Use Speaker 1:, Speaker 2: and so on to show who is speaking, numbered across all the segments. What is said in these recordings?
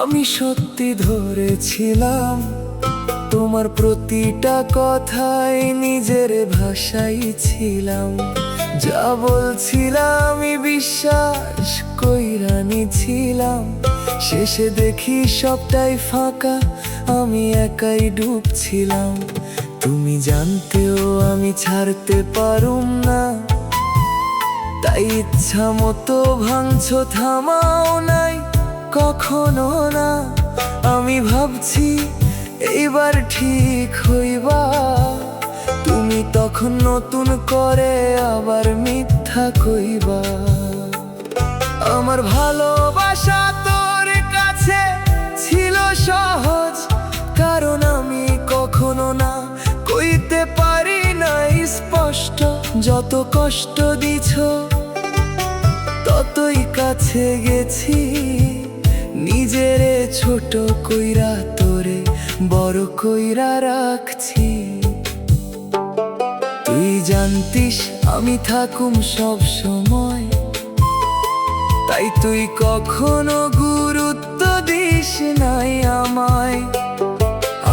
Speaker 1: আমি সত্যি ধরেছিলাম তোমার প্রতিটা কথায় নিজের ভাষাই ছিলাম। যা বলছিলাম আমি বিশ্বাস কইরা নিছিলাম, শেষে দেখি সবটাই ফাঁকা, আমি একাই ডুবছিলাম। তুমি জানতেও আমি ছাড়তে পারুম না, তাই ইচ্ছা মতো ভাঙছো, থামাও নাই কখনো না। আমি ভাবছি এইবার ঠিক হইবা, তুমি তখন নতুন করে আবার মিথ্যা কইবা। আমার ভালোবাসা তোর কাছে ছিল সহজ, কারণ আমি কখনো না কইতে পারি নাই স্পষ্ট। যত কষ্ট দিছ ততই কাছে গেছি, নিজেরে ছোট কইরা তোরে বড় কইরা রাখছি। তুই জানতিস আমি থাকুম সব সময়, তাই তুই কখনো গুরুত্ব দিস নাই আমায়।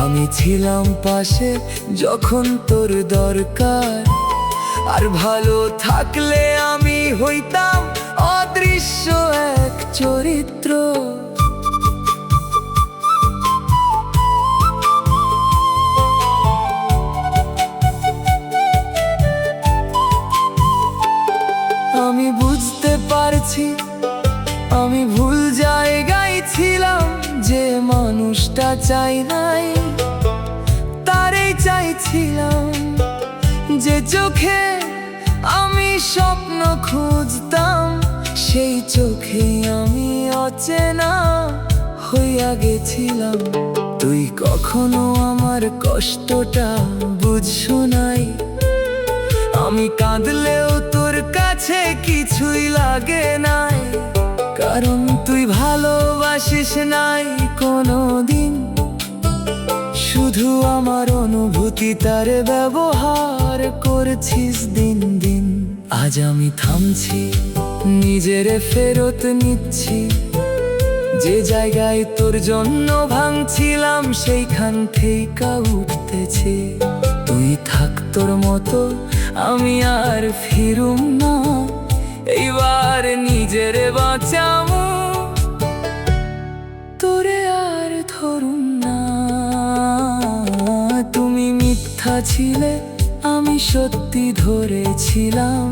Speaker 1: আমি ছিলাম পাশে যখন তোর দরকার, আর ভালো থাকলে আমি হইতাম অদৃশ্য এক চরিত্র। আমি বুঝতে পারছি আমি ভুল জায়গায় ছিলাম, যে মানুষটা চাই নাই তারই চাইছিলাম। যে চোখে আমি স্বপ্ন খুঁজতাম, সেই চোখে আমি অচেনা হইয়া গেছিলাম। তুই কখনো আমার কষ্টটা বুঝছো নাই, আমি কাঁদলেও তোর কাছে কিছুই লাগে নাই, কারণ তুই ভালোবাসিস নাই কোনো দিন। শুধু আমার অনুভূতি তার ব্যবহার করছিস দিন দিন। আজ আমি থামছি, নিজেরে ফেরত নিচ্ছি, যে জায়গায় তোর জন্য ভাঙছিলাম সেইখান থেকে উঠতেছি। তুই থাক তোর মতো, আমি আর ফিরুম না, এইবার নিজেরে বাঁচামু, তোরে আর ধরুম না। তুমি মিথ্যা ছিলে, আমি সত্যি ধরেছিলাম,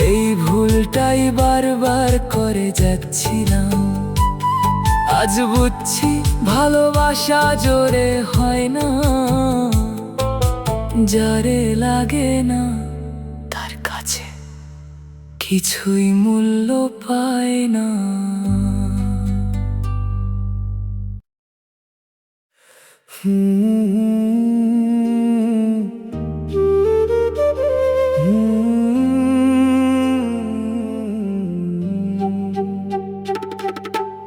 Speaker 1: এই ভুলটাই বারবার করে যাচ্ছিলাম। আজ বুঝছি ভালোবাসা জোরে হয় না, যারে লাগে না তার কাছে কিছুই মূল্য পায় না।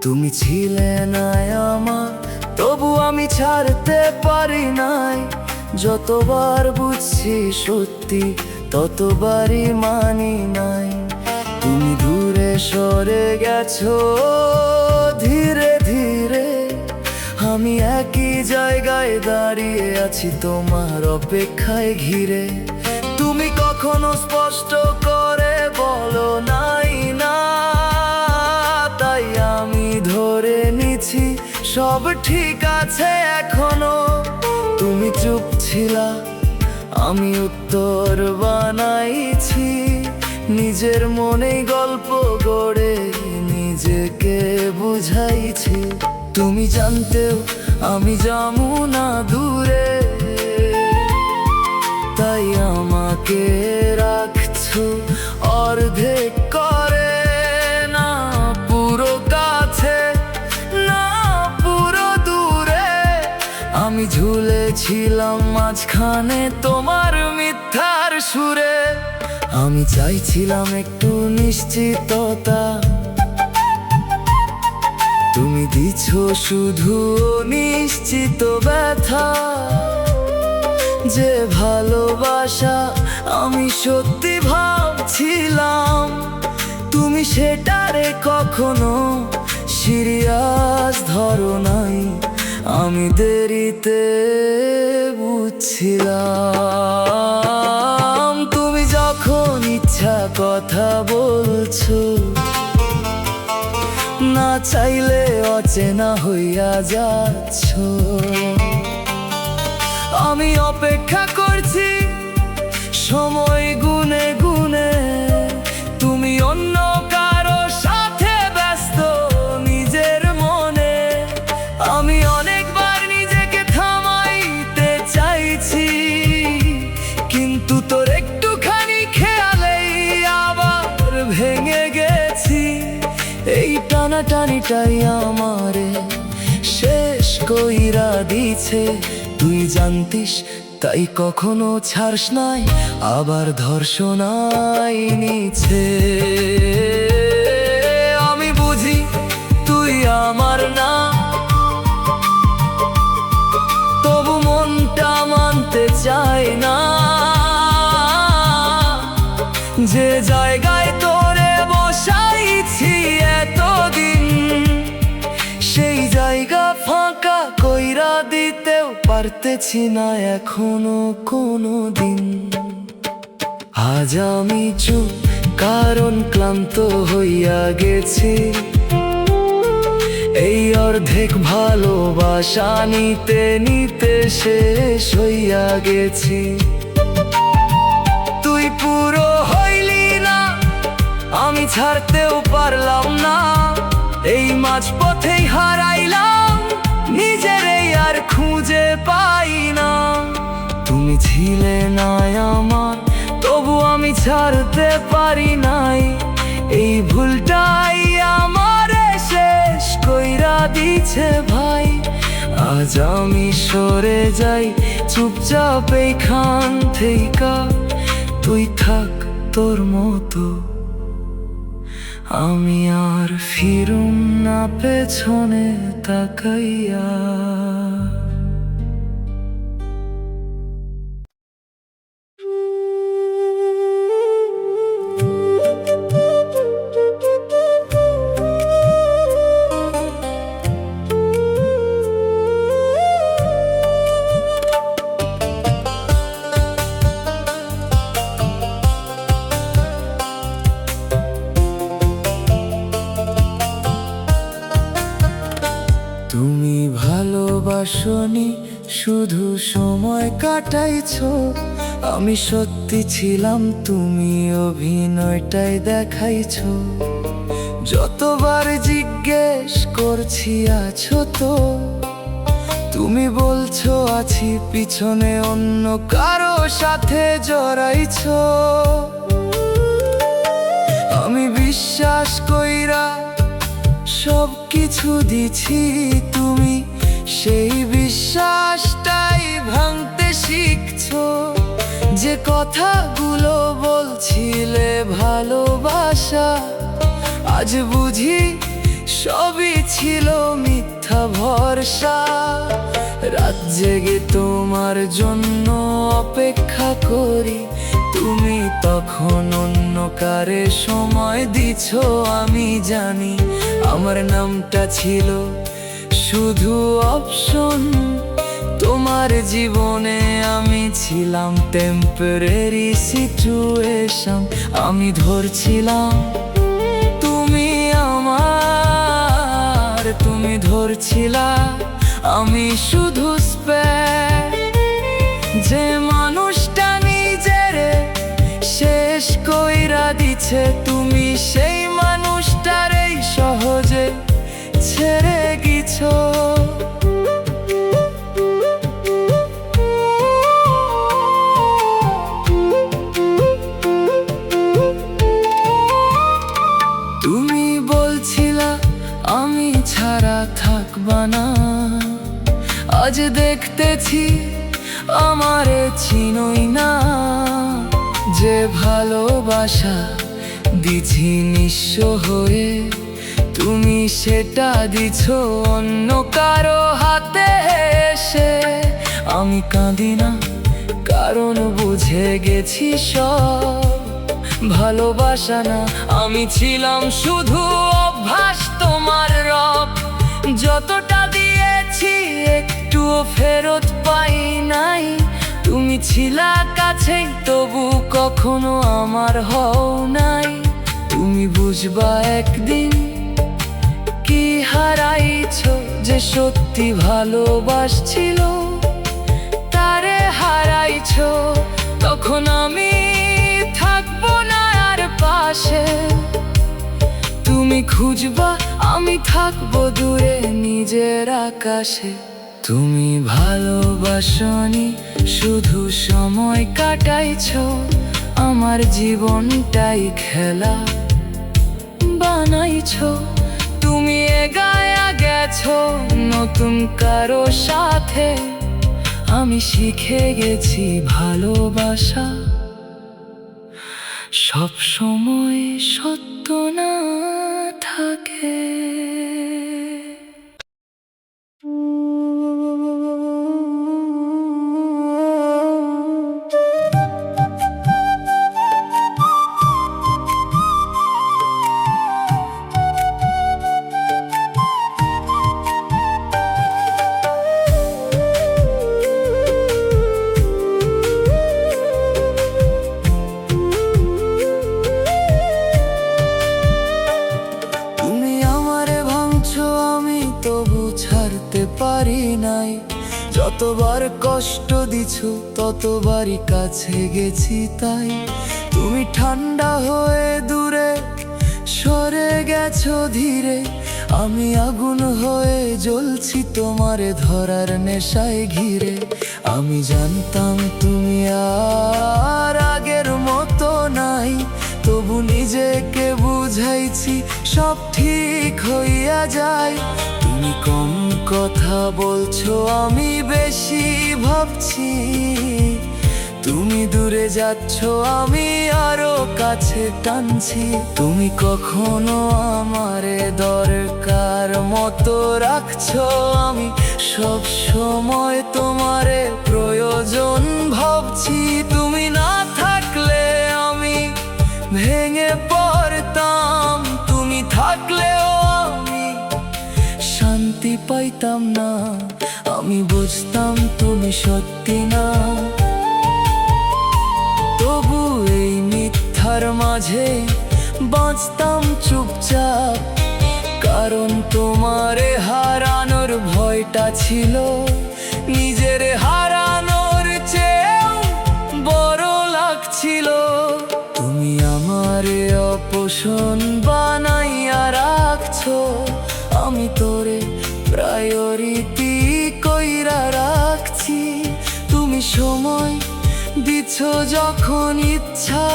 Speaker 1: তুমি ছিলে না আমার, তবু আমি ছাড়তে পারি নাই। যতবার বুঝছি সত্যি ততবারই মানি নাই। তুমি দূরে সরে গেছো ধীরে ধীরে, আমি একই জায়গায় দাঁড়িয়ে আছি তোমার অপেক্ষায় ঘিরে। তুমি কখনো স্পষ্ট করে বলো নাই না, তাই আমি ধরে নিছি সব ঠিক আছে এখনো। তুমি চুপ ছিলা, আমি উত্তর বানাইছি, নিজের মনে গল্প গড়ে নিজেকে বুঝাইছি। তুমি জানতেও আমি যাবো না দূরে, তাই আমাকে রাখছো অর্ধেক করে, না পুরো কাছে না পুরো দূরে। আমি ঝুলেছিলাম মাঝখানে তোমার মিথ্যার সুরে, আমি চাইছিলাম একটু নিশ্চিততা, তুমি দিছো শুধু নিশ্চিত ব্যথা। যে ভালোবাসা আমি সত্যি ভাবছিলাম, তুমি সেটারে কখনো সিরিয়াস ধরো নাই, আমি দেরিতে বুঝছিলাম। তুমি যখন ইচ্ছা কথা বলছো, না চাইলে অচেনা হইয়া যাচ্ছ। আমি অপেক্ষা করছি সময় গুনে গুনে, তুমি অন্য কারো সাথে ব্যস্ত নিজের মনে। আমি অনেকবার নিজেকে থামাইতে চাইছি, কিন্তু তোর একটুখানি খেয়ালেই আবার ভেঙে গেছি। এই টানাটানিটাই আমারে শেষ কইরা দিছে। তুই জানতিস তাই কখনো ছাড়স নাই, আবার ধর্ষণাই নিছে। আমি বুঝি তুই আমার না, তবু মনটা মানতে চায় না। যে জায়গায় তোরে বসাইছি এতদিন, সেই জায়গা ফাঁকা কইরা দিতেও পারতেছি না এখনো কোনো দিন। আজ আমি চুপ কারণ ক্লান্ত হইয়া গেছি, এই অর্ধেক ভালোবাসা নিতে নিতে শেষ হইয়া গেছি। তুই পুরো হইলি না, আমি ছাড়তেও পারলাম না। এই মাঝপথেই হারাইলাম নিজেরই, আর খুঁজে পাই না। তুমি ছিলে না আমার, তবু আমি ছাড়তে পারি নাই। এই ভুলটাই আমারে শেষ কইরা দিছে ভাই। আজ আমি সরে যাই চুপচাপ এইখান থেইকা, তুই থাক তোর মতো, আমি আর ফিরুম না পেছনে তাকাইয়া। তুমি ভালোবাসনি, শুধু সময় কাটাইছো। আমি সত্যি ছিলাম, তুমি অভিনয়টাই দেখাইছো। যতবার জিজ্ঞেস করছি আছো তো, তুমি বলছো আছি, পিছনে অন্য কারো সাথে জড়াইছো। আমি বিশ্বাস কইরা সব কিছু দিছি, তুমি সেই বিশ্বাসটাই ভাঙতে শিখছো। যে কথাগুলো বলছিলে ভালোবাসা, আজ বুঝি সবই ছিল মিথ্যা ভরসা। রাত জেগে তোমার জন্য অপেক্ষা করি, তুমি তখন অন্য কারে সময় দিছো। আমি জানি আমার নামটা ছিল শুধু অপশন, তোমার জীবনে আমি ছিলাম টেম্পোরারি সিচুয়েশন। আমি ধরছিলাম তুমি আমার, তুমি ধরছিলা আমি শুধু স্পেয়ার। যে মানুষটা নিজের শেষ কইরা দিছে, তুমি সেই মানুষটারই সহজে ছেড়ে গেছো। তুমি বলছিলা আমি ছাড়া থাকবা না, আজ দেখতেছি আমারে চিনোই না। যে ভালোবাসা দিছি নিঃস্ব হয়ে, তুমি সেটা দিছো অন্য কারো হাতে এসে। আমি কাঁদি না কারণ বুঝে গেছি সব ভালোবাসা না, আমি ছিলাম শুধু অভ্যাস। তোমার রব। যতটা দিয়েছি একটুও ফেরত পাই নাই। তুমি ছিলা কাছেই তবু কখনো আমার হও নাই। তুমি বুঝবা একদিন কি হারাইছো, যে সত্যি ভালোবাসছিল তারে হারাইছো। তখন আমি থাকবো না আর পাশে, তুমি খুঁজবা আমি থাকবো দূরে নিজের আকাশে। তুমি ভালোবাসনি, শুধু সময় কাটাইছো, আমার জীবনটাই খেলা বানাইছো। তুমি এগায়া গেছো নতুন কারো সাথে, আমি শিখে গেছি ভালোবাসা সব সময় সত্য না থাকে। পারি নাই, যতবার কষ্ট দিছো ততবারই কাছে গেছি তাই। তুমি ঠান্ডা হয়ে দূরে সরে গেছো ধীরে, আমি আগুন হয়ে জ্বলছি তোমারে ধরার নেশায় ঘিরে। আমি জানতাম তুমি আর আগের মতো নাই, তবু নিজেকে বুঝাইছি সব ঠিক হইয়া যায়। তুমি কম কথা বলছো, আমি বেশি ভাবছি। তুমি দূরে যাচ্ছ, আমি আরো কাছে টানছি। তুমি কখনো আমারে দরকার মতো রাখছো, আমি সব সময় তোমারে প্রয়োজন ভাবছি। তুমি না থাকলে আমি ভেঙে পড়তাম, তুমি থাকলেও আমি শান্তি পাইতাম না। আমি বুঝতাম তুমি সত্যি না, তবু এই মিথ্যার মাঝে বাঁচতাম চুপচাপ। কারণ তোমারে হারানোর ভয়টা ছিল নিজের হারানোর চেয়েও বড় লাগছিল। তুমি আমারে অপছন বানাইয়া রাখছো, আমি তোরে প্রায়োরিটি কইরা রাখছি। তুমি সময় দিছো যখন ইচ্ছা,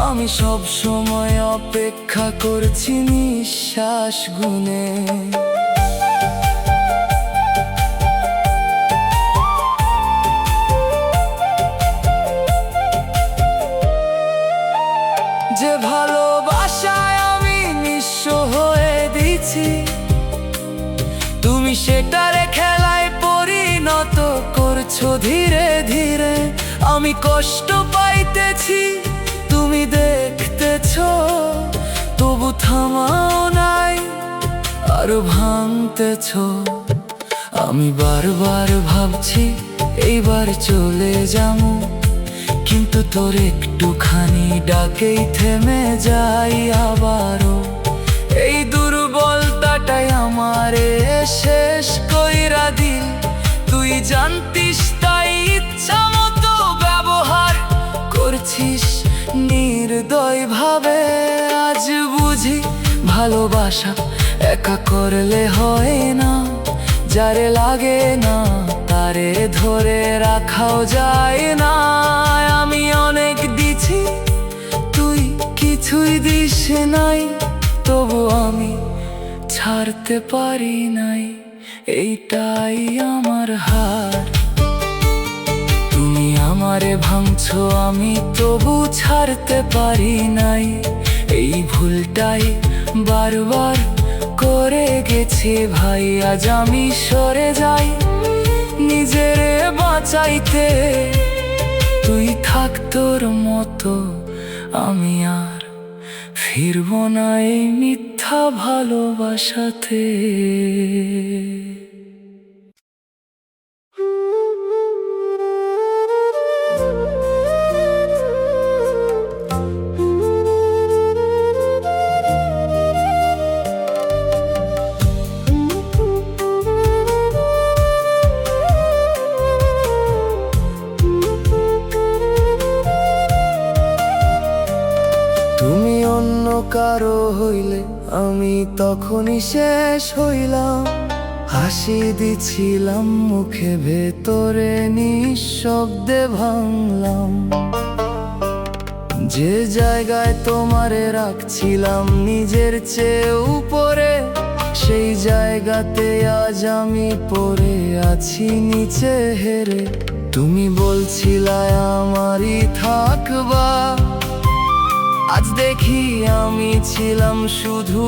Speaker 1: আমি সব সময় অপেক্ষা করছি নিঃশ্বাস গুনে। যে ভালোবাসায় আমি নিঃস্ব হয়ে দিছি, তুমি সেটারে খেলায় পরিণত করছো ধীরে ধীরে। আমি কষ্ট পাইতেছি তুমি দেখতেছো, তবু থামাও নাই আরো ভাঙতেছো। আমি বারবার ভাবছি এইবার চলে যাবো, কিন্তু তোর একটুখানি ডাকেই থেমে যাই আবারও। এই দুর্বলতাটাই আমারে শেষ কইরা দিল। তুই জানতিস তাই ইচ্ছা মতো ব্যবহার করছিস নির্দয় ভাবে। আজ বুঝি ভালোবাসা একা করলে হয় না, যারে লাগে না তারে ধরে রাখাও যায় না। আমি অনেক দিছি তুই কিছুই দিস নাই, তবু আমি ছাড়তে পারি নাই, এইটাই আমার হার। তুমি আমারে ভাঙছো, আমি তবু ছাড়তে পারি নাই। এই ভুলটাই বারবার করে গেছি ভাই, আজ আমি সরে যাই নিজেরে বাঁচাইতে। তুই থাক তোর মতো, আমি আর ফিরবো না এই মিথ্যা মিথ্যা ভালোবাসাতে। তুমি অন্য কারো হইলে আমি তখনই শেষ হইলাম। হাসি দিছিলাম মুখে, ভেতরে নিঃশব্দে ভাঙলাম। যে জায়গায় তোমারে রাখছিলাম নিজের চেয়ে উপরে, সেই জায়গাতে আজ আমি পড়ে আছি নিচে হেরে। তুমি বলছিলা আমারই থাকবা, আজ দেখি আমি ছিলাম শুধু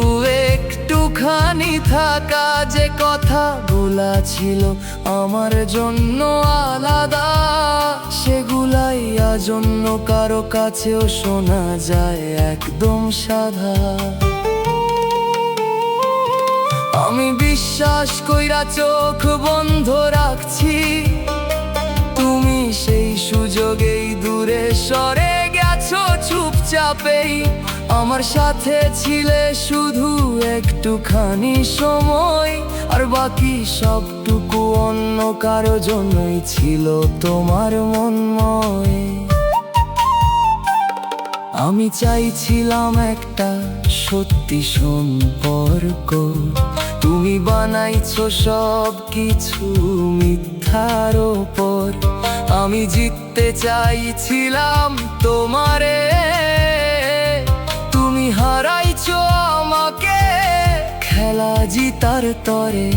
Speaker 1: একটুখানি থাকা। যে কথাগুলা ছিল আমার জন্য আলাদা, সেগুলাই আজ অন্য কারো কাছেও শোনা যায় একদম সাদা। আমি বিশ্বাস কইরা চোখ বন্ধ রাখছি, তুমি সেই সুযোগেই দূরে সরে গেছো চুপচাপেই। আমার সাথে ছিলে শুধু একটুখানি সময়, আর বাকি সবটুকু অন্য কারো জন্যই ছিল তোমার মনময়। আমি চাইছিলাম একটা সত্যি সম্পর্ক, তুমি বানাইছো সব কিছু মিথ্যার ওপর। আমি জিততে চাইছিলাম তোমারে, তুমি হারাইছো আমাকে খেলা জিতার তরে।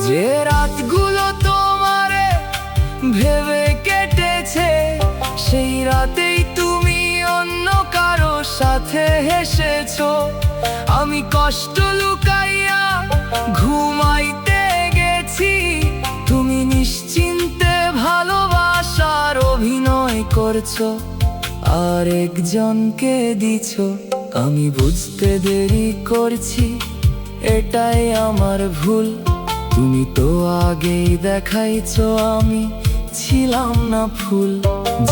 Speaker 1: যে রাতগুলো তোমারে ভেবে কেটেছে, সেই রাতেই তুমি অন্য কারো সাথে হেসেছো। আমি কষ্ট লুকাইয়া ঘুমাইতে গেছি, তুমি নিশ্চিন্তে ভালোবাসার অভিনয় করছো আর একজনকে দিছো। আমি বুঝতে দেরি করছি, এটাই আমার ভুল। তুমি তো আগেই দেখাইছো আমি ছিলাম না ফুল।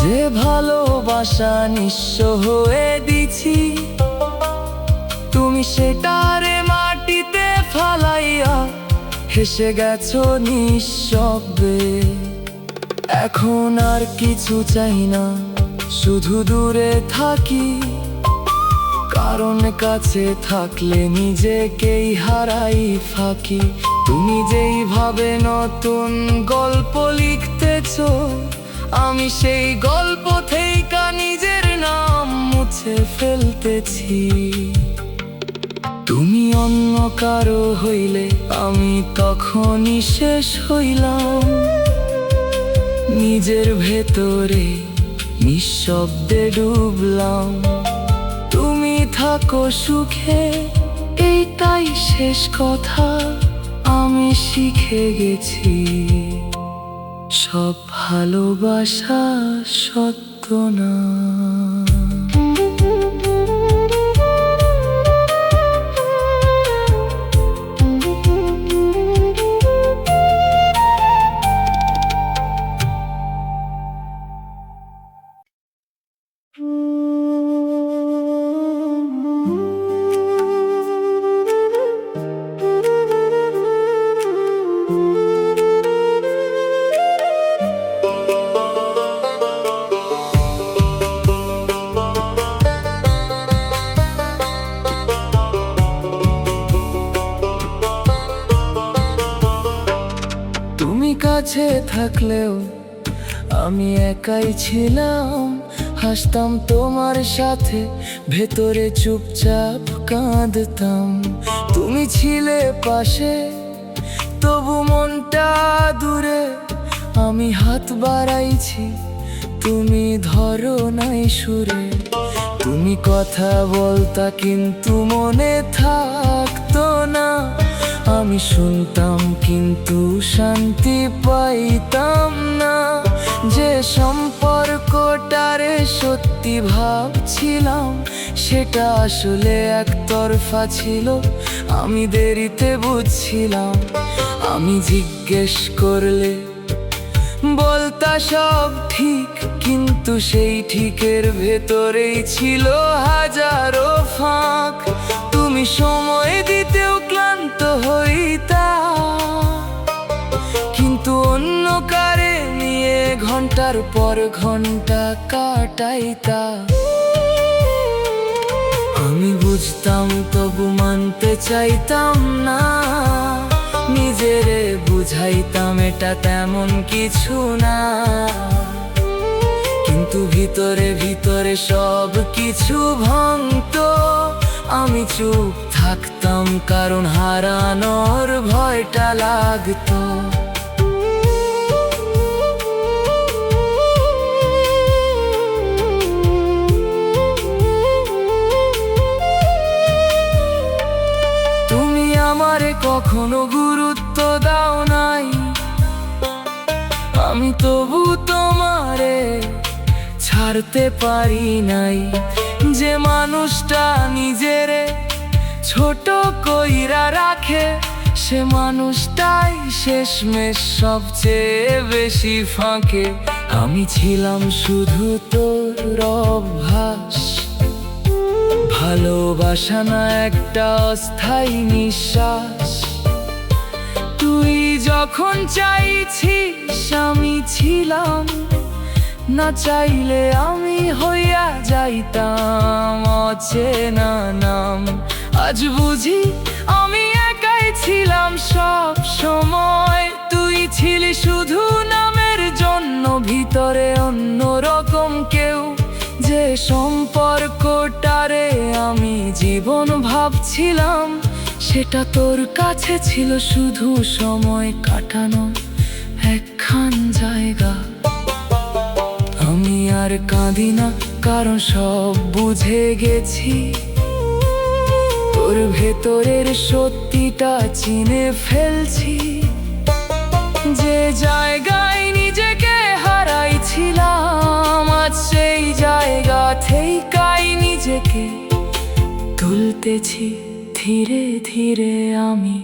Speaker 1: যে ভালোবাসা নিঃস্ব হয়ে দিছি, তুমি সেটারে মাটিতে ফালাইয়া হেসে গেছো নিঃশব্দে। এখন আর কিছু চাই না, শুধু দূরে থাকি। কারণ কাছে থাকলে নিজেকেই হারাই ফাঁকি। তুমি যেইভাবে নতুন গল্প লিখতেছো, আমি সেই গল্প থেকে নিজের নাম মুছে ফেলতেছি। তুমি অন্য কারো হইলে আমি তখনই শেষ হইলাম, নিজের ভেতরে নিঃশব্দে ডুবলাম। তুমি থাকো সুখে, এইটাই শেষ কথা আমি শিখে গেছি। সব ভালোবাসা সত্য না। কাছে থাকলেও আমি একাই ছিলাম, হাসতাম তোমার সাথে, ভেতরে চুপচাপ কাঁদতাম। তুমি ছিলে পাশে, তবু মনটা দূরে। আমি হাত বাড়াইছি, তুমি ধরো নাই সুরে। তুমি কথা বলতা কিন্তু মনে থাকতো না। আমি শুনতাম কিন্তু শান্তি পাইতাম না। যে সম্পর্কটারে সত্যি ভাবছিলাম সেটা আসলে একতরফা ছিল। আমি দেরিতে বুঝছিলাম, আমি জিজ্ঞেস করলে বলতা সব ঠিক, কিন্তু সেই ঠিকের ভেতরেই ছিল হাজারো ফাঁক। তুমি সময় দিতেও ক্লান্ত হইতা, কিন্তু অন্য কারে নিয়ে ঘন্টার পর ঘন্টা কাটাইতা। আমি বুঝতাম তবু মানতে চাইতাম না, নিজেরে বুঝাইতাম এটা তেমন কিছু না। কিন্তু ভিতরে ভিতরে সব কিছু ভাঙতো, আমি চুপ থাকতাম কারণ হারানোর ভয়টা লাগতো। তুমি আমারে কখনো গুরুত্ব দাও নাই, আমি তবু তোমারে ছাড়তে পারি নাই। যে মানুষটা নিজেরে ছোট কইরা রাখে, সে মানুষটাই শেষমেশ সবচেয়ে বেশি ফাঁকে। আমি ছিলাম শুধু তোর অভ্যাস, ভালোবাসা না একটা অস্থায়ী নিঃশ্বাস। তুই যখন চাইছিস আমি ছিলাম, না চাইলে আমি হইয়া যাইতাম অচেনা নাম। আজ বুঝি আমি একাই ছিলাম সব সময়, তুই ছিলি শুধু নামের জন্য, ভিতরে অন্য রকম কেউ। যে সম্পর্কটারে আমি জীবন ভাবছিলাম, সেটা তোর কাছে ছিল শুধু সময় কাটানো একখান জায়গা। আমি আর কাঁদি না কারণ সব বুঝে গেছি, তোর ভেতরের সত্যিটা চিনে ফেলছি। যে জায়গায় নিজেকে হারাইছিলাম, আজ সেই জায়গা থেকেই নিজেকে তুলতেছি ধীরে ধীরে আমি।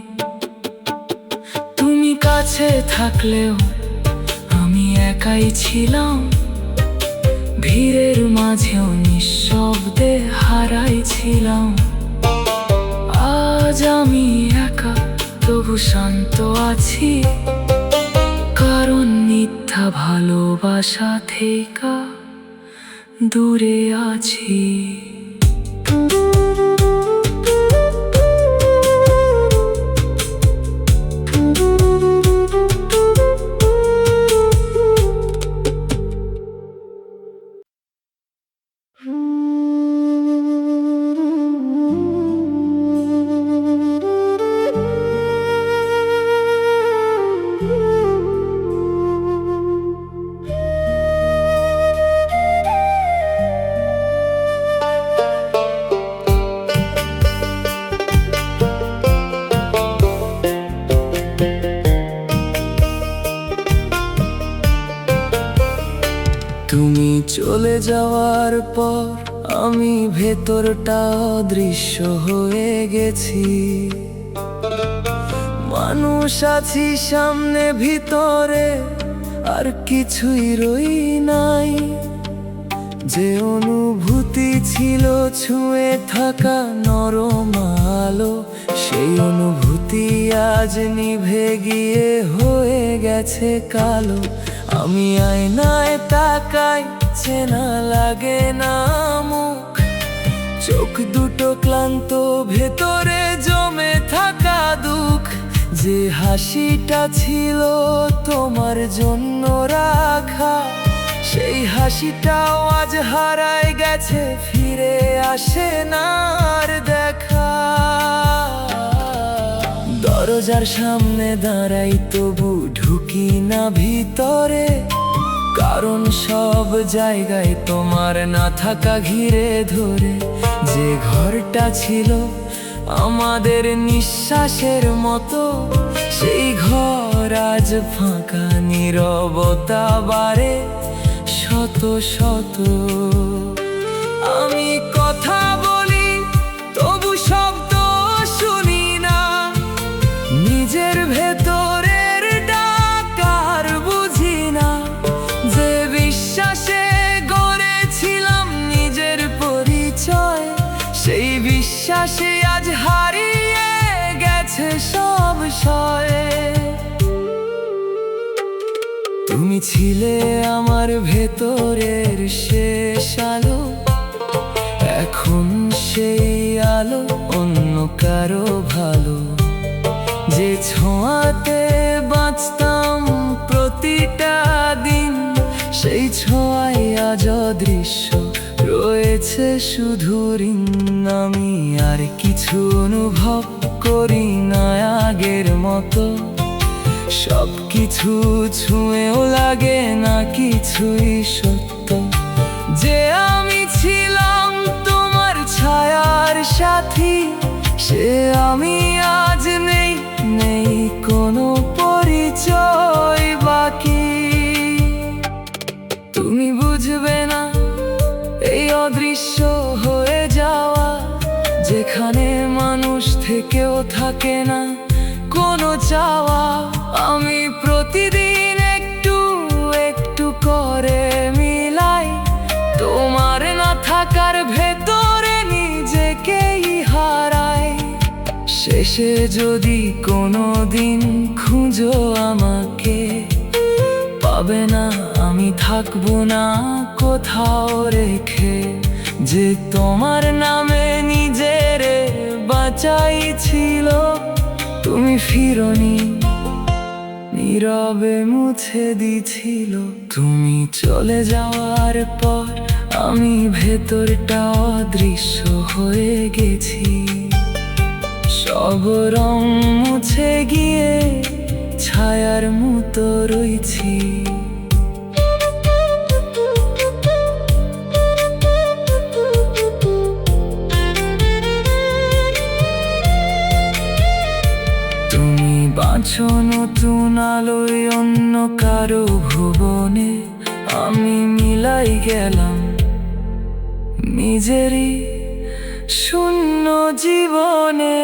Speaker 1: তুমি কাছে থাকলেও আমি একাই ছিলাম, ভিড়ের মাঝেও নিঃশব্দে হারাইছিলাম। আজ আমি একা তবু শান্ত আছি, কারণ মিথ্যা ভালোবাসা থেকে দূরে আছি। তুমি চলে যাওয়ার পর আমি ভেতরটা অদৃশ্য হয়ে গেছি। মানুষ আছি সামনে, ভিতরে আর কিছুই রই নাই। যে অনুভূতি ছিল ছুঁয়ে থাকা নরম আলো, সেই অনুভূতি আজ নিভে গিয়ে হয়ে গেছে কালো। আমি আয়নায় তাকাই, চেনা লাগে না মুখ, চোখ দুটো ক্লান্ত, ভেতরে জমে থাকা দুঃখ। যে হাসিটা ছিল তোমার জন্য রাখা, সেই হাসিটাও আজ হারায় গেছে, ফিরে আসে না আর দেখা। দরজার সামনে দাঁড়াই তবু ঢুকি না ভিতরে, কারণ সব জায়গায় তোমার না থাকা ঘিরে ধরে। যে ঘরটা ছিল আমাদের নিঃশ্বাসের মতো, সেই ঘর আজ আজ ফাঁকা, নীরবতা বাড়ে শত শত। আমি কথা বলি তবু শব্দ শুনি না, নিজের ভেতরের ডাক আর বুঝি না। যে বিশ্বাসে গড়েছিলাম নিজের পরিচয়, সেই বিশ্বাসে আজ হারিয়ে গেছে সব সয়। তুমি ছিলে আমার ভেতরের শেষ আলো, এখন সেই আলো অন্য কারো ভালো। যে ছোঁয়াতে বাঁচতাম প্রতিটা দিন, সেই ছোঁয়ায় আজ অদৃশ্য রয়েছে শুধু ঋণ। আমি আর কিছু অনুভব করি না আগের মতো, সব কিছু ছুঁয়েও লাগে না কিছুই সত্য। যে আমি ছিলাম তোমার ছায়ার সাথী, সে আমি আজ নেই, নেই কোনো পরিচয় বাকি। তুমি বুঝবে না এই অদৃশ্য হয়ে যাওয়া, যেখানে মানুষ থেকেও থাকে না কোনো চাওয়া। আমি প্রতিদিন একটু একটু করে মিলাই তোমার না থাকার ভেতরে নিজেকেই হারাই। শেষে যদি কোনো দিন খুঁজো আমাকে, পাবে না, আমি থাকবো না কোথাও রেখে। যে তোমার নামে নিজেরে বাঁচাইছিল, তুমি ফিরোনি, নীরবে মুছে দিছিল। তুমি চলে যাওয়ার পর আমি ভেতরটা অদৃশ্য হয়ে গেছি, সব রং মুছে গিয়ে ছায়ার মতো রয়েছি। তুমি বাঁচো নতুন আলোয় অন্য কারো ভুবনে, আমি মিলাই গেলাম নিজেরই শূন্য জীবনে।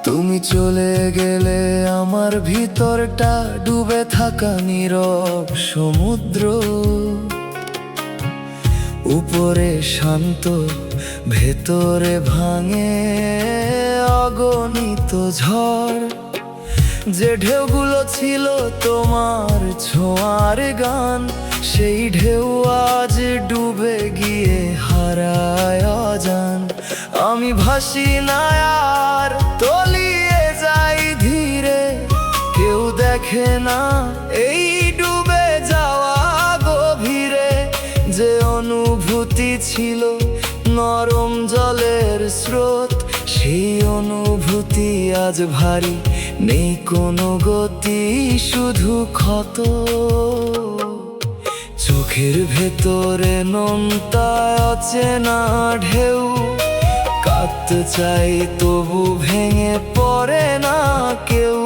Speaker 1: তুমি চলে গেলে আমার ভিতরটা ডুবে থাকা নীরব সমুদ্র। উপরে শান্ত, ভেতরে ভাঙে অগণিত ঝড়। যে ঢেউগুলো ছিল তোমার ছোঁয়ার গান, সেই ঢেউ আজ ডুবে গিয়ে হারায় অজান। আমি ভাসি না আর তলিয়ে যাই ধীরে, কেউ দেখে না এই ডুবে যাওয়া গভীরে। যে অনুভূতি ছিল নরম জলের স্রোত, সেই অনুভূতি আজ ভারী, নেই কোনো গতি, শুধু ক্ষত। চোখের ভেতরে নোনতা অচেনা ঢেউ, কাঁদতে চাই তবু ভেঙে পড়ে না কেউ।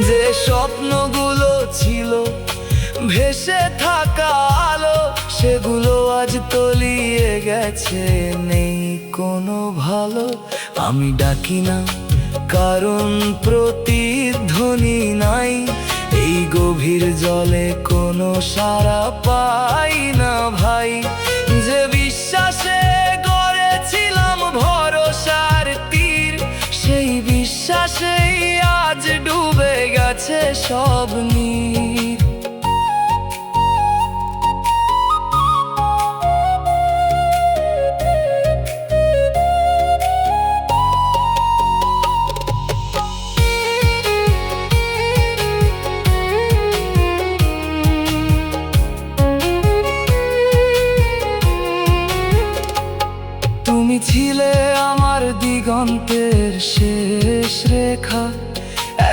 Speaker 1: যে স্বপ্নগুলো ছিল ভেসে থাকা আলো, সেগুলো আজ তলিয়ে গেছে, নেই কোনো ভালো। আমি ডাকি না কারণ প্রতিধ্বনি নাই, এই গভীর জলে কোনো সাড়া পাই না ভাই। যে বিশ্বাসে গড়েছিলাম ভরসার তীর, সেই বিশ্বাসেই আজ ডুবে গেছে সব নীর।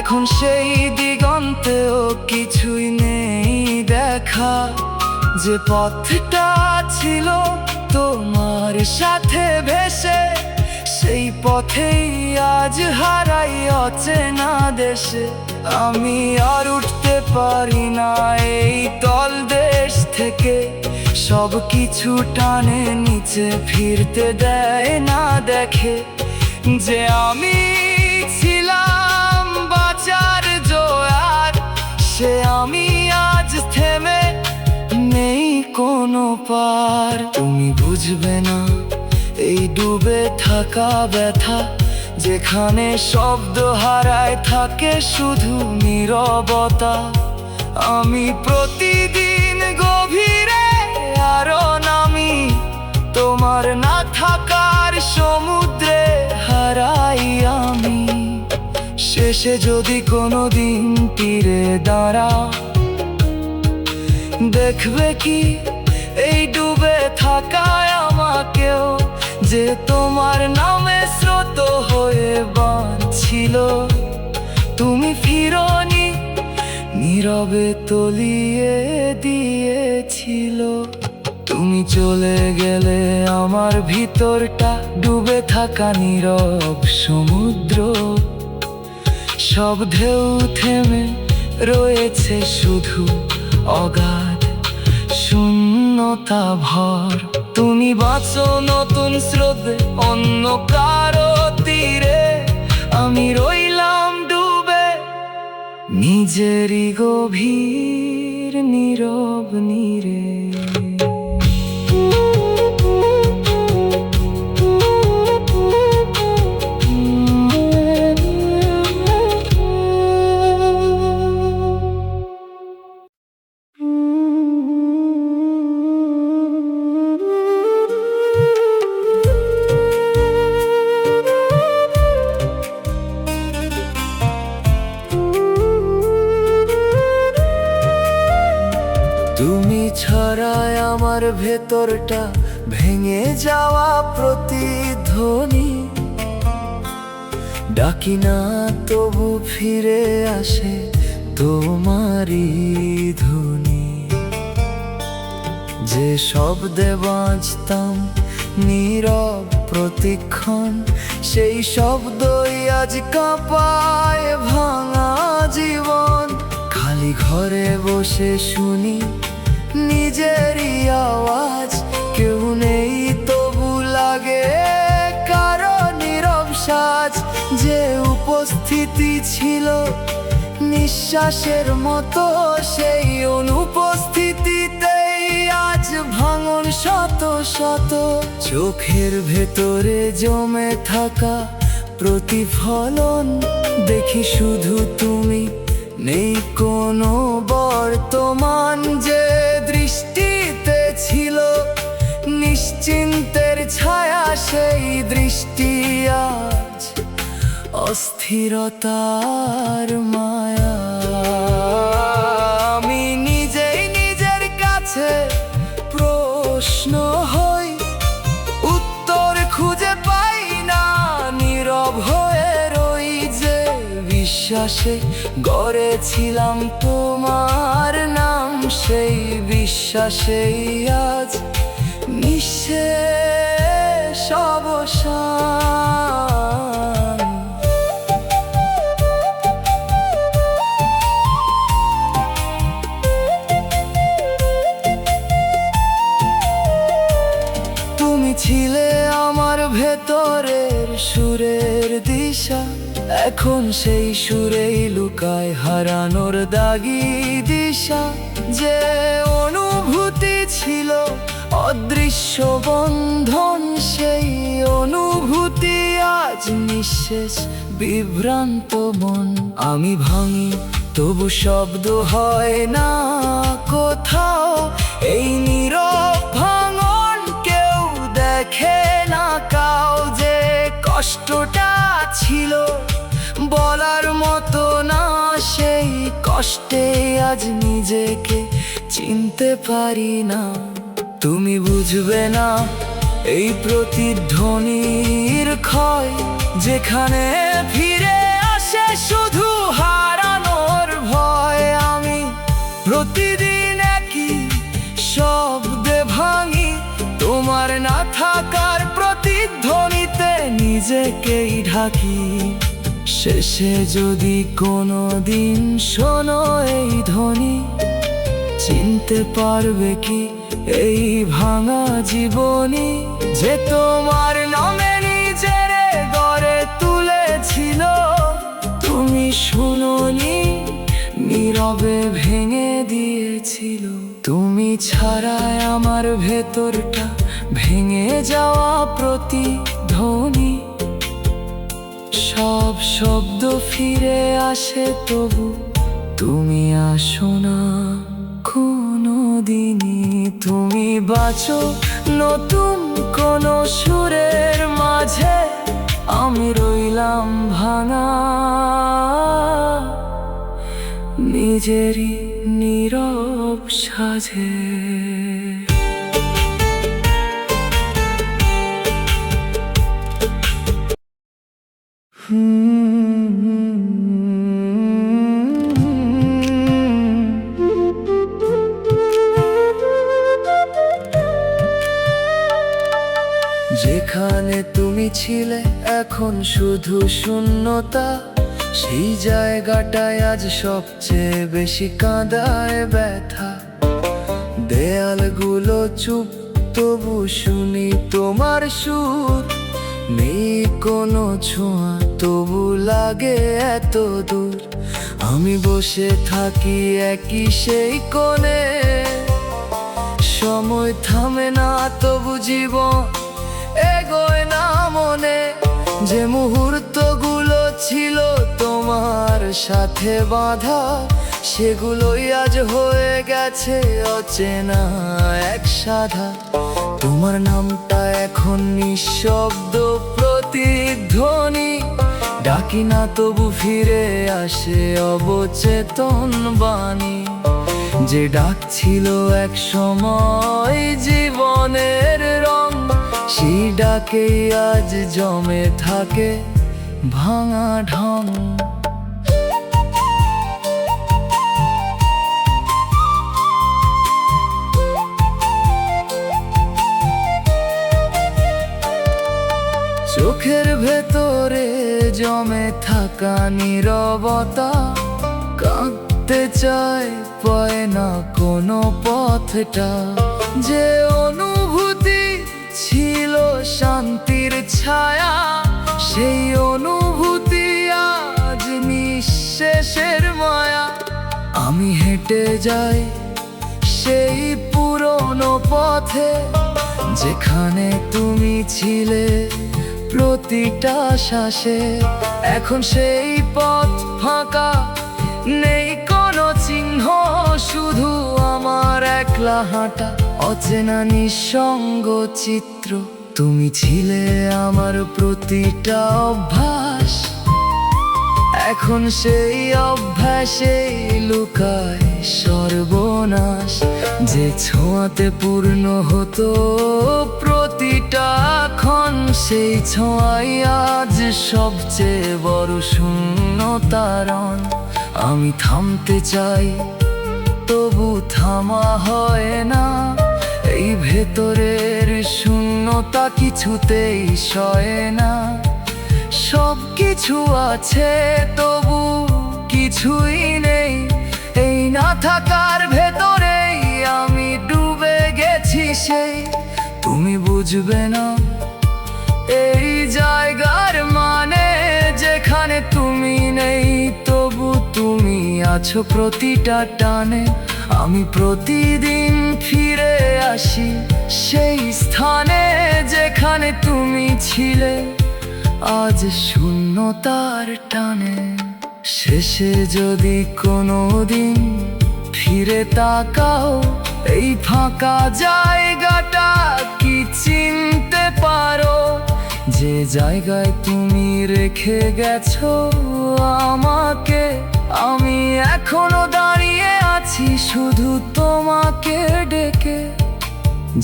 Speaker 1: এখন সেই দিগন্তেও কিছুই নেই দেখা। যে পথটা ছিল তোমার সাথে ভেসে, সেই পথেই আজ হারাই অচেনা দেশে। আমি আর উঠতে পারি না এই তলদেশ থেকে, সব কিছু টানে নিচে ফিরতে দেয় না, দেখে যে আমি ছিলাম বাঁচার জোয়ার, সে আমি আজ থেমে নেই কোনো পার। তুমি বুঝবে না এই ডুবে থাকা ব্যথা, যেখানে শব্দ হারায় থাকে শুধু নীরবতা। আমি প্রতিদিন গভীরে আরো নামি, তোমার না থাকার সমুদ্রে হারাই আমি। শেষে যদি কোনোদিন তীরে দাঁড়া, দেখবে কি এই ডুবে থাকায় আমাকেও, যে তোমার নামে স্রোত হয়ে বাঁধছিল। তুমি ফিরোনি, নীরবে তলিয়ে দিয়েছিল। তুমি চলে গেলে আমার ভিতরটা ডুবে থাকা নীরব সমুদ্র। সব ঢেউ থেমে রয়েছে শুধু অগাধ শূন্যতা ভর। তুমি বাঁচো নতুন স্রোতে অন্য কারো তীরে, আমি রইলাম ডুবে নিজেরই গভীর নীরব নীরে। তুমি ছাড়ায় আমার ভেতরটা ভেঙে যাওয়া প্রতিধ্বনি। ডাকি না তবু ফিরে আসে তোমারই ধ্বনি। যে শব্দে বাঁচতাম নীরব প্রতিক্ষণ, সেই শব্দই আজ কাঁপায় ভাঙা জীবন। খালি ঘরে বসে শুনি নিজেরই আওয়াজ, কেউ নেই তবু লাগে কারো নীরব সাজ। যে উপস্থিতি ছিল নিঃশ্বাসের মতো, সেই অনুপস্থিতিতেই আজ ভাঙন শত শত। চোখের ভেতরে জমে থাকা প্রতিফলন, দেখি শুধু তুমি, নেই কোনো বর্তমান। যে দৃষ্টিতে ছিল নিশ্চিন্তের ছায়া, সেই দৃষ্টি আজ অস্থিরতার মায়া। আমি নিজেই নিজের কাছে প্রশ্ন হই, উত্তর খুঁজে পাই না, নীরব হয়ে রই। যে বিশ্বাসে গড়েছিলাম তোমার নাম, সেই বিশ্বাসেই আজ নিঃশেষ অবসান। তুমি ছিলে আমার ভেতরের সুরের দিশা, এখন সেই সুরেই লুকায় হারানোর দাগি দিশা। যে অনুভূতি ছিল অদৃশ্য বন্ধন, সেই অনুভূতি আজ নিঃশেষ বিভ্রান্ত মন। আমি ভাঙি তবু শব্দ হয় না কোথাও, এই নীরব ভাঙন কেউ দেখে না কাউ। যে কষ্টটা ছিল বলার মতো না, সেই কষ্টে আজ নিজেকে চিনতে পারি না। তুমি বুঝবে না এই প্রতিধ্বনির ক্ষয়, যেখানে ফিরে আসে শুধু হার। প্রতিদিন একই শব্দে ভাঙি, তোমার না থাকার প্রতিধ্বনিতে নিজেকেই ঢাকি। শেষে যদি কোনোদিন শোনো এই ধ্বনি, চিনতে পারবে কি এই ভাঙা জীবনী, যে তোমার নামে নিজের গড়ে তুলেছিল। তুমি শুনোনি, নীরবে ভেঙে দিয়েছিল। তুমি ছাড়াই আমার ভেতরটা ভেঙে যাওয়া প্রতিধ্বনি। সব শব্দ ফিরে আসে, তবু তুমি আসো না কোনোদিনই। তুমি বাঁচো নতুন কোনো সুরের মাঝে, আমি রইলাম ভাঙা নিজেরই নীরব সাজে। যেখানে তুমি ছিলে এখন শুধু শূন্যতা, সেই জায়গাটায় আজ সবচেয়ে বেশি কাঁদায় ব্যথা। দেয়ালগুলো চুপ, তবু শুনি তোমার সুর। নেই কোনো ছোঁয়া, তবু লাগে এত দূর। আমি বসে থাকি একই সেই কোণে, সময় থামে না, তবু জীবন এগোয় না মনে। যে মুহূর্তগুলো ছিল তোমার সাথে বাঁধা, সেগুলোই আজ হয়ে গেছে অচেনা এক সাধা। তোমার নামটা এখন নিঃশব্দ প্রতিধ্বনি, ডাকি না তবু ফিরে আসে অবচেতন বাণী। যে ডাক ছিল এক সময় জীবনের রং, সেই ডাকেই আজ জমে থাকে ভাঙা ঢং। চোখের ভেতরে জমে থাকা নীরবতা, কাঁদতে চায় পায় না কোনো পথটা। যে অনুভূতি ছিল শান্তির ছায়া, সেই অনুভূতি আজ নিঃশেষের মায়া। আমি হেঁটে যাই সেই পুরনো পথে, যেখানে তুমি ছিলে প্রতিটা শ্বাসে। এখন সেই পথ ফাঁকা, নেই কোনো চিহ্ন, শুধু আমার একলা হাঁটা অচেনা নিঃসঙ্গ চিত্র। তুমি ছিলে আমার প্রতিটা অভ্যাস, এখন সেই অভ্যাসেই লুকায় সর্বনাশ। যে ছোঁয়াতে পূর্ণ হতো প্রতিটা ক্ষণ, সেই ছোঁয়াই আজ সবচেয়ে বড় শূন্যতারণ। আমি থামতে চাই, তবু থামা হয় না। এই ভেতরের শূন্যতা কিছুতেই সয় না। সব কিছু আছে, তবু কিছুই নেই। এই না থাকার ভেতরেই আমি ডুবে গেছি সেই। তুমি বুঝবে না এই জায়গার মানে, যেখানে তুমি নেই তবু তুমি আছো প্রতিটা টানে। আমি প্রতিদিন ফিরে আসি সেই স্থানে, যেখানে তুমি ছিলে আজ শূন্যতার টানে। শেষে যদি কোনোদিন ফিরে তাকাও, এই ফাঁকা জায়গাটা কি চিনতে পারো? যে জায়গায় তুমি রেখে গেছো আমাকে, আমি এখনো দাঁড়িয়ে আছি শুধু তোমাকে ডেকে।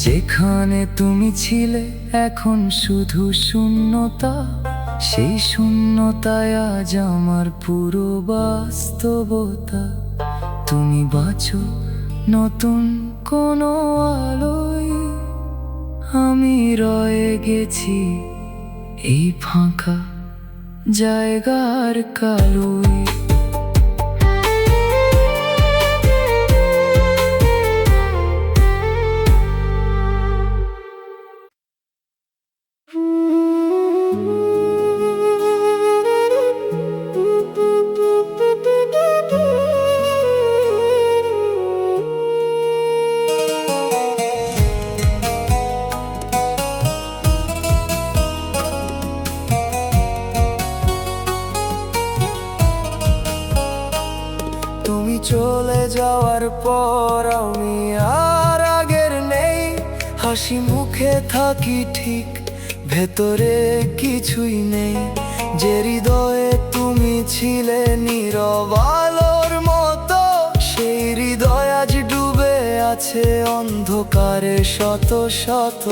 Speaker 1: যেখানে তুমি ছিলে এখন শুধু শূন্যতা, সেই শূন্যতায় আজ আমার পুরো বাস্তবতা। তুমি বাঁচো নতুন কোনো আলোয়, আমি রয়ে গেছি এই ফাঁকা জায়গার কালোয়। তুমি চলে যাওয়ার পর আমি আর আগের নেই, হাসি মুখে থাকি ঠিক, ভেতরে কিছুই নেই। যে হৃদয়ে তুমি ছিলে নীরব আলোর মতো, সেই হৃদয় আজ ডুবে আছে অন্ধকারে শত শত।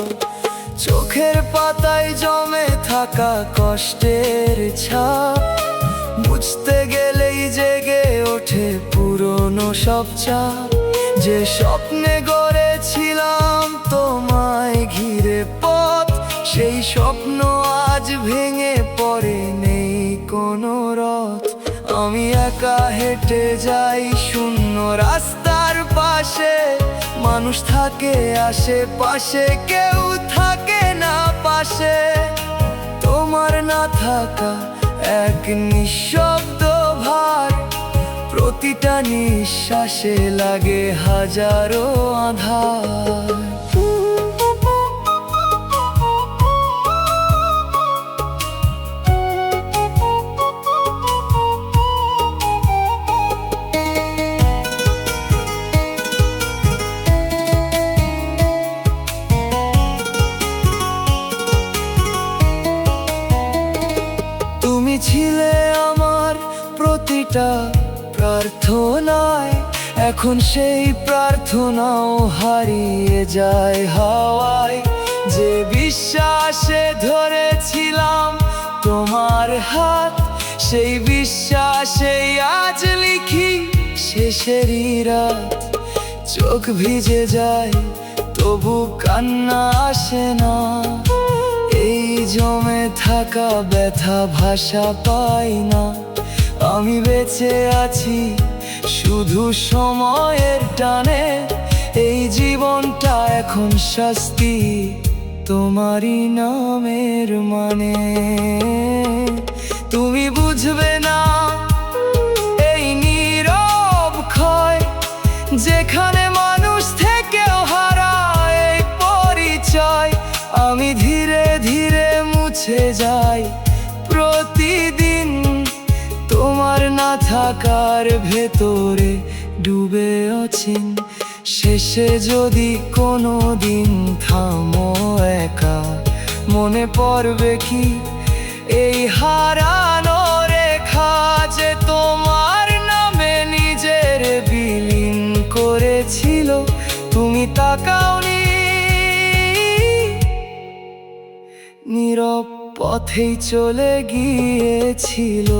Speaker 1: চোখের পাতায় জমে থাকা কষ্টের ছাপ, বুঝতে গেলেই জেগে ওঠে পুরনো সব চাপ। যে স্বপ্নে গড়েছিলাম তোমায় ঘিরে পথ, সেই স্বপ্ন আজ ভেঙে পড়ে, নেই কোনো রথ। আমি একা হেঁটে যাই শূন্য রাস্তার পাশে, মানুষ থাকে আশেপাশে, কেউ থাকে না পাশে। তোমার না থাকা এক নিঃশব্দ ভার, প্রতিটা নিঃশ্বাসে লাগে হাজারো আঁধার। তুমি ছিলে আমার প্রতিটা প্রার্থনায়, এখন সেই প্রার্থনাও হারিয়ে যায় হাওয়ায়। যে বিশ্বাসে ধরেছিলাম তোমার হাত, সেই বিশ্বাসে আজ লিখি শেষেরই রাত। চোখ ভিজে যায় তবু কান্না আসে না, এই জমে থাকা ব্যথা ভাষা পাই না। আমি বেঁচে আছি শুধু সময়ের টানে, এই জীবনটা এখন শাস্তি তোমারই নামের মানে। তুমি বুঝবে না এই নীরব ক্ষয়, যেখানে মানুষ থেকেও হারায় এই পরিচয়। আমি ধীরে ধীরে মুছে যাই প্রতিদিন, তোমার না থাকার ভেতরে ডুবে আছেন। শেষে যদি কোনো দিন থামো একা, মনে পড়বে কি এই হারানো রেখা, যে তোমার নামে নিজের বিলীন করেছিল। তুমি তাকাওনি, নীরব পথেই চলে গিয়েছিল।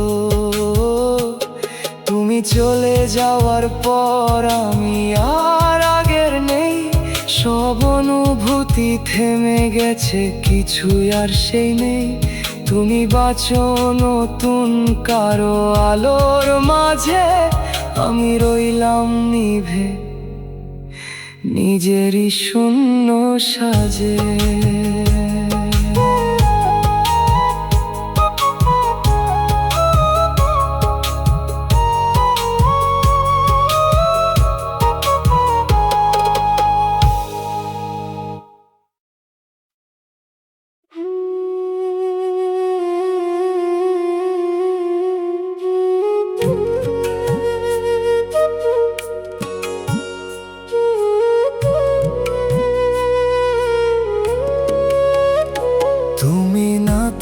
Speaker 1: তুমি চলে যাওয়ার পর আমি আর আগের নেই, সব অনুভূতি থেমে গেছে, কিছুই আর সেই নেই। তুমি বাঁচো নতুন কারো আলোর মাঝে, আমি রইলাম নিভে নিজেরই শূন্য সাজে।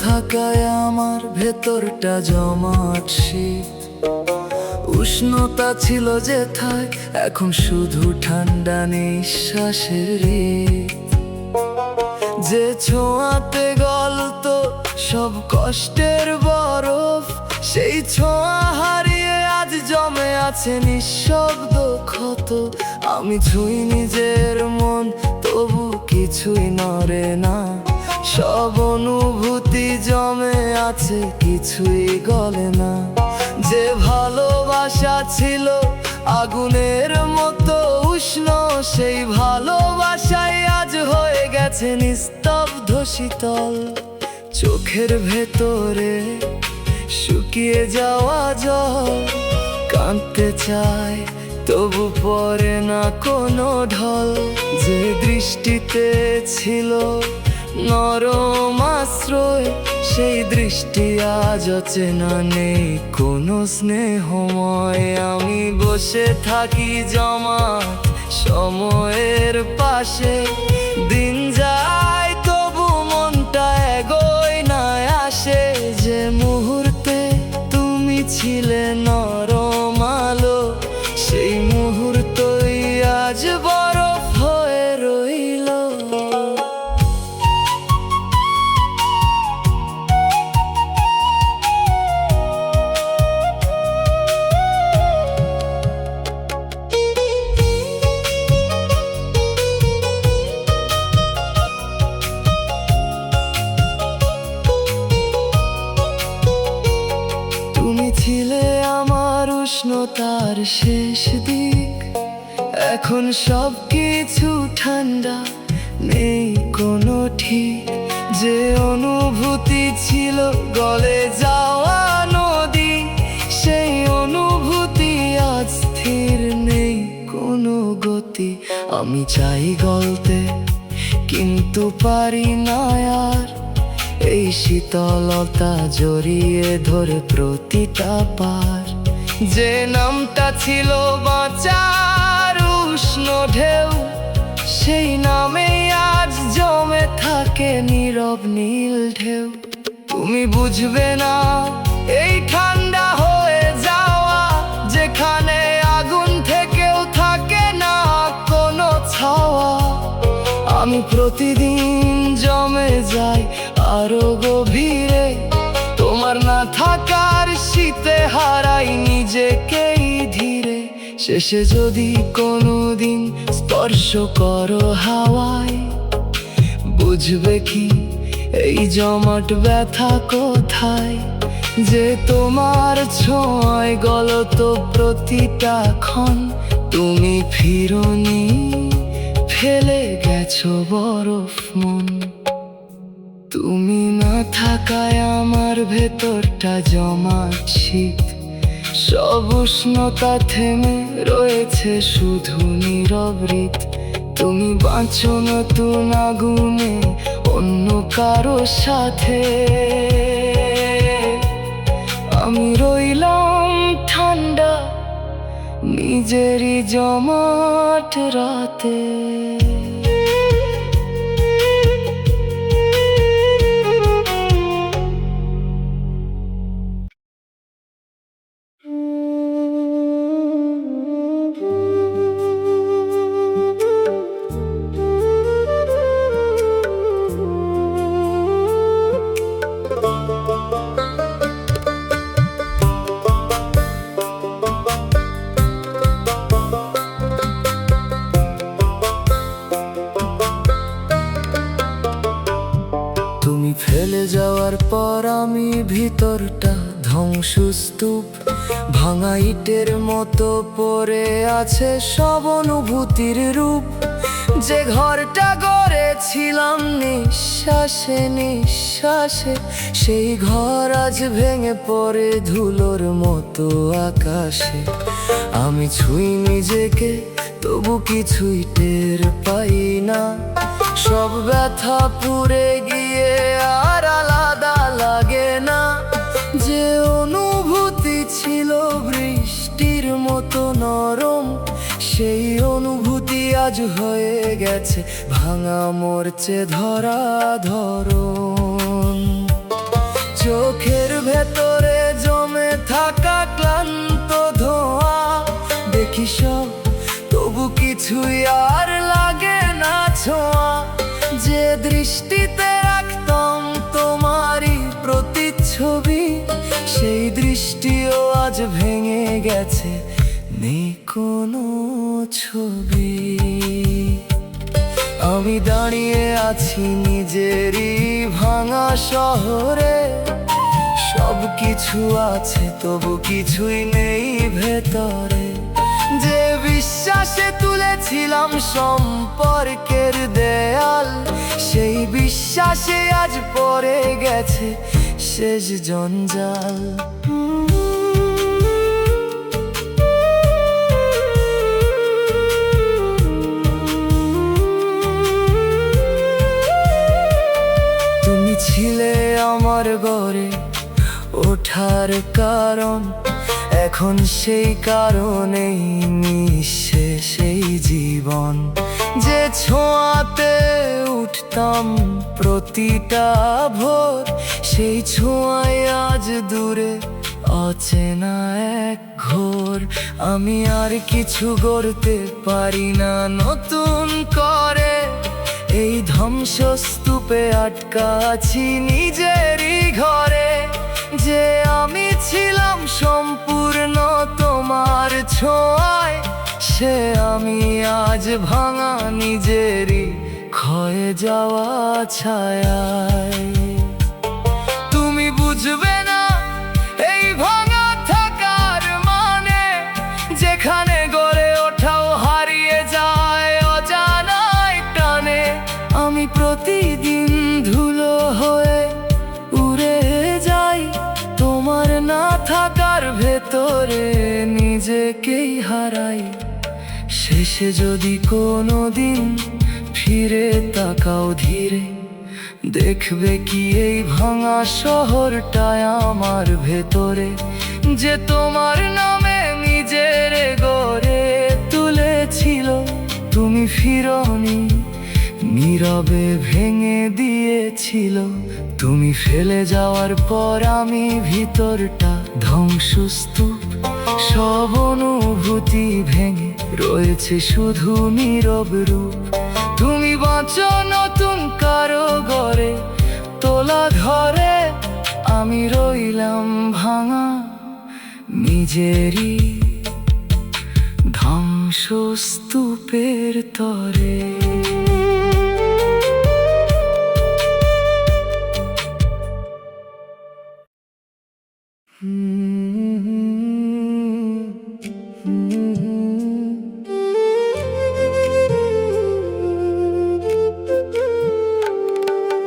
Speaker 1: থাকায় আমার ভেতরটা জমাট শীত, উষ্ণতা ছিল যেথায় এখন শুধু ঠান্ডা নিঃশ্বাসের রীত। যে ছোঁয়াতে গলতো সব কষ্টের বরফ, সেই ছোঁয়া হারিয়ে আজ জমে আছে নিঃশব্দ ক্ষত। আমি ছুঁই নিজের মন, তবু কিছুই নড়ে না। সব অনুভূতি জমে আছে, কিছুই গলে না। যে ভালোবাসা ছিল আগুনের মতো উষ্ণ, সেই ভালোবাসাই আজ হয়ে গেছে নিস্তব্ধ শীতল। চোখের ভেতরে শুকিয়ে যাওয়া জল, কাঁদতে চায় তবু পড়ে না কোনো ঢল। যে দৃষ্টিতে ছিল নরম আশ্রয়, সেই দৃষ্টি আজ অচেনা, নেই কোনো স্নেহময়। আমি বসে থাকি জমাট সময়ের পাশে, দিন যায় তবু মনটা এগোয় না আসে। যে মুহূর্তে তুমি ছিলে নরম আলো, সেই মুহূর্তই আজ বরফ হয়ে রইল। তুমি ছিলে আমার উষ্ণতার শেষ দিক, এখন সব কিছু ঠান্ডা, নেই কোনো ঠিক। যে অনুভূতি ছিল গলে যাওয়া নদী, সেই অনুভূতি আজ স্থির, নেই কোনো গতি। আমি চাই গলতে কিন্তু পারি না আর, এই শীতলতা জড়িয়ে ধরে প্রতিটা পার। যে নামটা ছিল বাঁচার উষ্ণ ঢেউ, সেই নামেই আজ জমে থাকে নীরব নীল ঢেউ। তুমি বুঝবে না এই ঠান্ডা হয়ে যাওয়া, যেখানে আগুন থেকেও থাকে না কোনো ছাওয়া। আমি প্রতিদিন জমে যাই আরো গভীরে, তোমার না থাকার শীতে হারাই নিজেকেই ধীরে। শেষে যদি কোনোদিন স্পর্শ করো হাওয়ায়, বুঝবে কি এই জমাট ব্যথা কোথায়। যে তোমার ছোঁয়ায় গলত প্রতিটা ক্ষণ, তুমি ফিরোনি, ফেলে গেছো বরফ মন। তুমি না থাকায় আমার ভেতরটা জমাট শীত, সব উষ্ণতা থেমে রয়েছে শুধু নীরব হৃদ। তুমি বাঁচো নতুন আগুনে অন্য কারো সাথে, আমি রইলাম ঠান্ডা নিজেরই জমাট রাতে। তুমি ফেলে যাওয়ার পর আমি ভিতরটা ধ্বংসস্তূপ, ভাঙা ইটের মতো পড়ে আছে সব অনুভূতির রূপ। যে ঘরটা গড়েছিলাম নিঃশ্বাসে নিঃশ্বাসে, সেই ঘর আজ ভেঙে পড়ে ধুলোর মতো আকাশে। আমি ছুঁই নিজেকে তবু কিছুই টের পাই না, সব ব্যথা পুড়ে গিয়ে আর আলাদা লাগে না। যে অনুভূতি ছিল বৃষ্টির মতো নরম, সেই অনুভূতি আজ হয়ে গেছে ভাঙা মরচে ধরা ধরন। চোখের ভেতরে জমে থাকা ক্লান্ত ধোঁয়া, দেখি সব তবু কিছুই আর লাগে না ছোঁয়া। যে দৃষ্টিতে রাখতাম তোমারই প্রতিচ্ছবি, সেই দৃষ্টিও আজ ভেঙে গেছে নেই কোনো ছবি। আমি দাঁড়িয়ে আছি নিজেরই ভাঙা শহরে, সব কিছু আছে তবু কিছুই নেই ভেতরে। যে বিশ্বাসে তুলেছিলাম সম্পর্কের দেয়াল, সেই বিশ্বাসে আজ পড়ে গেছে শেষ জঞ্জাল। তুমি ছিলে আমার গড়ে ওঠার কারণ, এখন সেই কারণেই মিশে সেই জীবন। যে ছোঁয়াতে উঠতাম প্রতিটা ভোর, সেই ছোঁয়ায় আজ দূরে অচেনা এক ঘোর। আমি আর কিছু গড়তে পারি না নতুন করে, এই ধ্বংসস্তূপে আটকা আছি নিজেরই ঘরে। যে আমি ছিলাম সম্পূর্ণ তোমার ছোঁয়ায়, সে আমি আজ ভাঙা নিজেরই ক্ষয়ে যাওয়া ছায়ায়। তুমি বুঝবে না এই ভাঙা থাকার মানে, যেখানে গড়ে ওঠাও হারিয়ে যায় অজানায় টানে। আমি প্রতিদিন ধুলো হয়ে উড়ে যাই তোমার না থাকার ভেতরে, নিজেকেই হারাই। শেষে যদি কোনোদিন ফিরে তাকাও ধীরে, দেখবে কি এই ভাঙা শহরটায় আমার ভেতরে। যে তোমার নামে নিজের গড়ে তুলেছিল, তুমি ফিরোনি, নীরবে ভেঙে দিয়েছিল। তুমি ফেলে যাওয়ার পর আমি ভিতরটা ধ্বংসস্তূপ, সব অনুভূতি ভেঙে রয়েছে শুধু নীরব রূপ। তুমি বাঁচো নতুন কারো ঘরে তোলা ঘরে, আমি রইলাম ভাঙা নিজেরই ধ্বংসস্তূপের তরে।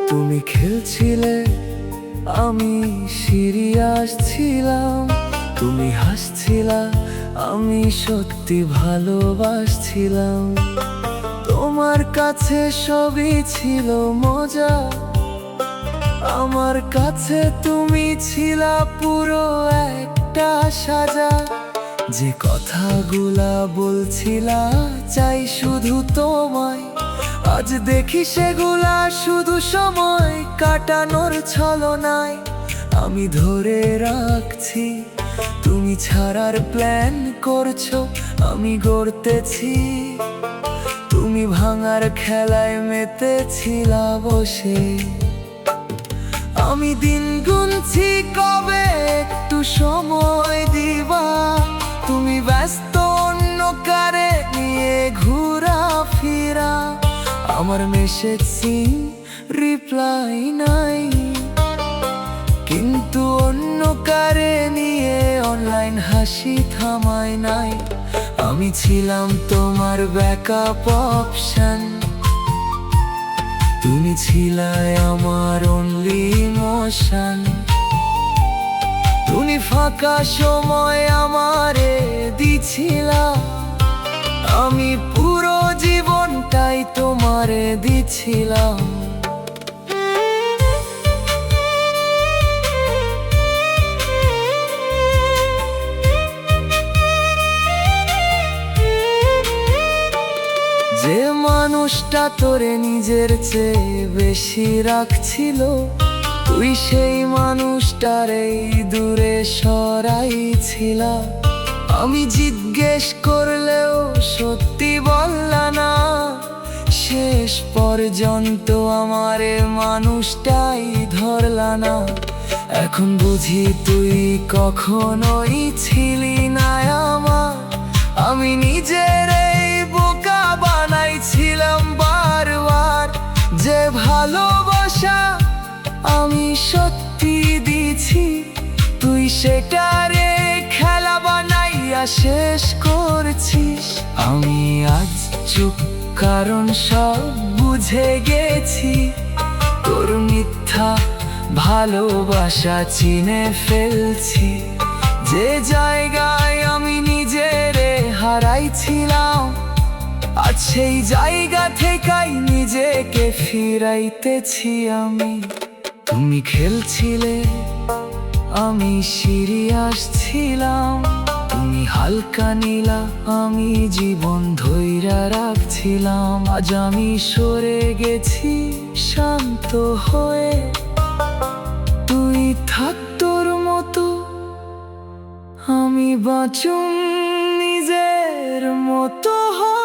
Speaker 1: তুমি খেলছিলে, আমি সিরিয়াস ছিলাম। তুমি হাসছিলা, আমি সত্যি ভালোবাসছিলাম। তোমার কাছে সবই ছিল মজা, আমার কাছে তুমি ছিলা পুরো একটা সাজা। যে কথাগুলা বলছিলা চাই শুধু তোমায়, আজ দেখি সেগুলা শুধু সময় কাটানোর ছলনায়। আমি ধরে রাখছি তুমি ছাড়ার প্ল্যান করছো, আমি গড়তেছি। তুমি ভাঙার খেলায় মেতেছিলা বসে, আমি দিন গুনছি কবে একটু সময় দিবা। তুমি ব্যস্ত অন্য কারে নিয়ে ঘুরা ফিরা, আমার মেসেজ সিন রিপ্লাই নাই, কিন্তু অন্য কারে নিয়ে অনলাইন হাসি থামায় নাই। আমি ছিলাম তোমার ব্যাকআপ অপশন, তুমি ছিলাই আমার অনলি ইমোশন। তুমি ফাঁকা সময় আমারে দিছিলা, আমি পুরো জীবনটাই তোমারে দিছিলাম। যে মানুষটা তোরে নিজের চেয়ে বেশি রাখছিল, তুই সেই মানুষটারেই দূরে সরাইছিলা। আমি জিজ্ঞেস করলেও সত্যি বললা না, শেষ পর্যন্ত আমারে মানুষটাই ধরলা না। এখন বুঝি তুই কখনোই ছিলি না আমার, আমি নিজের এই বোকা বানাইছিলাম বারবার, যে ভালোবাসা আমি সত্যি দিছি, তুই সেটারে খেলা বানাইয়া শেষ করছিস। আমি আজ চুপ, কারণ সব বুঝে গেছি, তোর মিথ্যা ভালোবাসা চিনে ফেলছি। যে জায়গায় আমি নিজেরে হারাইছিলাম, আজ সেই জায়গা থেকেই নিজেকে ফিরাইতেছি আমি। তুমি খেলছিলে, আমি সিরিয়াস ছিলাম, তুমি হালকা নিলা, আমি জীবন ধইরা রাখছিলাম। আজ আমি সরে গেছি শান্ত হয়ে, তুই থাক তোর মতো, আমি বাঁচুম নিজের মতো হয়ে।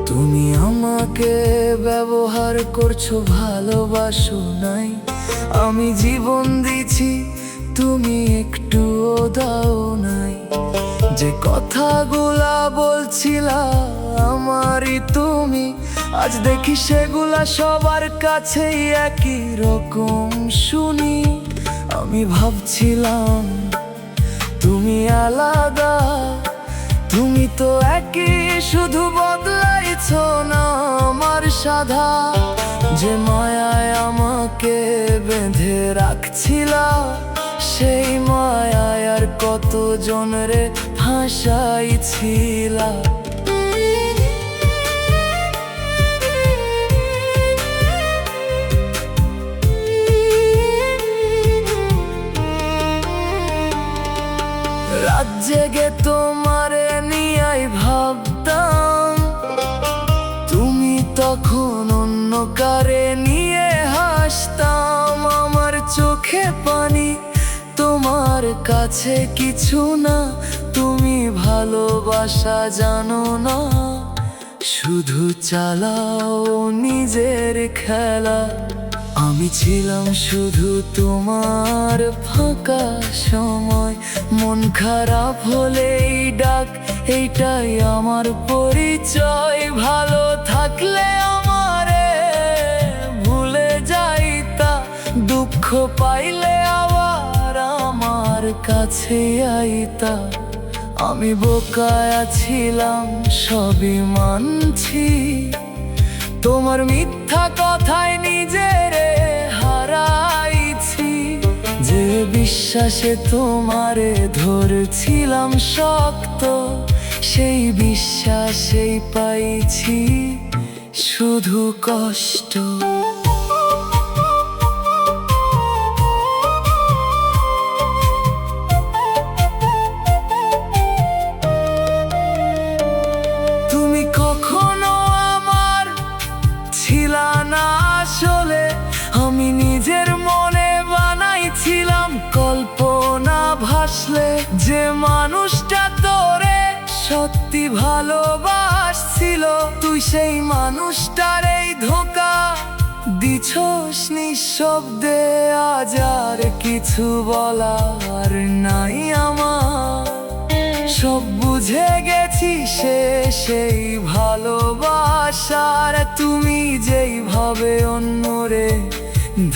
Speaker 1: তুমি আমাকে ব্যবহার করছো, ভালোবাসো নাই। আমি জীবন দিছি, তুমি একটুও দাও নাই। যে কথাগুলা বলছিলা আমারই তুমি, আজ দেখি সেগুলা সবার কাছেই একই রকম শুনি। আমি ভাবছিলাম তুমি আলাদা, তুমি তো একই, শুধু বদলাইছো না আমার সাধা। যে মায়ায় আমাকে বেঁধে রাখছিলা, সেই মায়ায় আর কত জনরে ফাঁসাইছিলা। রাত জেগে তোমারে নিয়াই ভাবতাম, তুমি তখন অন্য কারে নিয়ে হাসতাম। আমার চোখে পানি, তোমার কাছে কিছু না, তুমি ভালোবাসা জানো না, শুধু চালাও নিজের খেলা। আমি ছিলাম শুধু তোমার ফাঁকা সময়, মন খারাপ হলেই ডাক, এইটাই আমার পরিচয়। ভালো থাকলে আমারে ভুলে যাইতা, দুঃখ পাইলে আবার আমার কাছে আইতা। আমি বোকায়া ছিলাম, সবই মানছি, তোমার মিথ্যা কথায় নিজেরে হারাইছি। যে বিশ্বাসে তোমারে ধরছিলাম শক্ত, সেই বিশ্বাসেই পাইছি শুধু কষ্ট। তুমি কখনো আমার ছিলা না আসলে, আমি নিজের মনে বানাইছিলাম কল্পনা ভাসলে। যে মানুষটা তোরে সত্যি ভালোবাসছিল, তুই সেই মানুষটারেই ধোঁকা দিছস নিঃশব্দে। আজ আর কিছু বলার নাই আমার, সব বুঝে গেছি সেই ভালোবাসার। তুমি যেইভাবে অন্যরে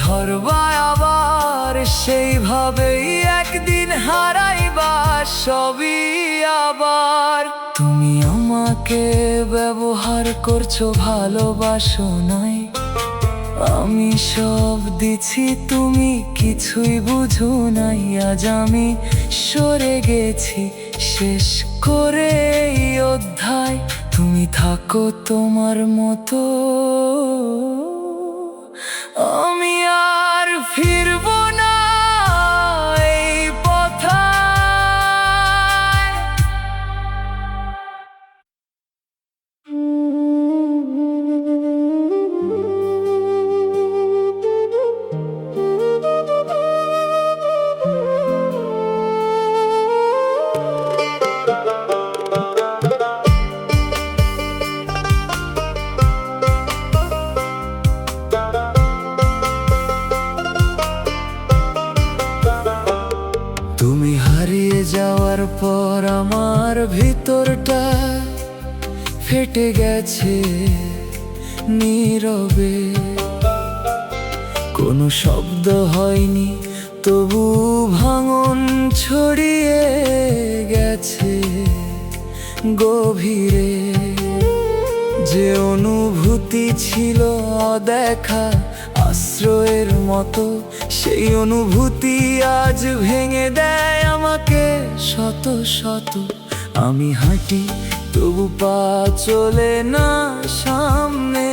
Speaker 1: ধরবা আবার, সেইভাবেই একদিন হারাইবা সবই আবার। তুমি আমাকে ব্যবহার করছো, ভালোবাসো নাই। আমি সব দিছি, তুমি কিছুই বুঝো নাই। আজ আমি সরে গেছি শেষ করে এই অধ্যায়। তুমি থাকো তোমার মতো, আমি আর ফিরবো না এই ভিতরটা ফেটে গেছে নীরবে। কোনো শব্দ হয়নি, তবু ভাঙন ছড়িয়ে গেছে গভীরে। যে অনুভূতি ছিল অদেখা আশ্রয়ের মতো, সেই অনুভূতি আজ ভেঙে দেয় আমাকে শত শত। আমি হাঁটি তবু পা চলে না সামনে,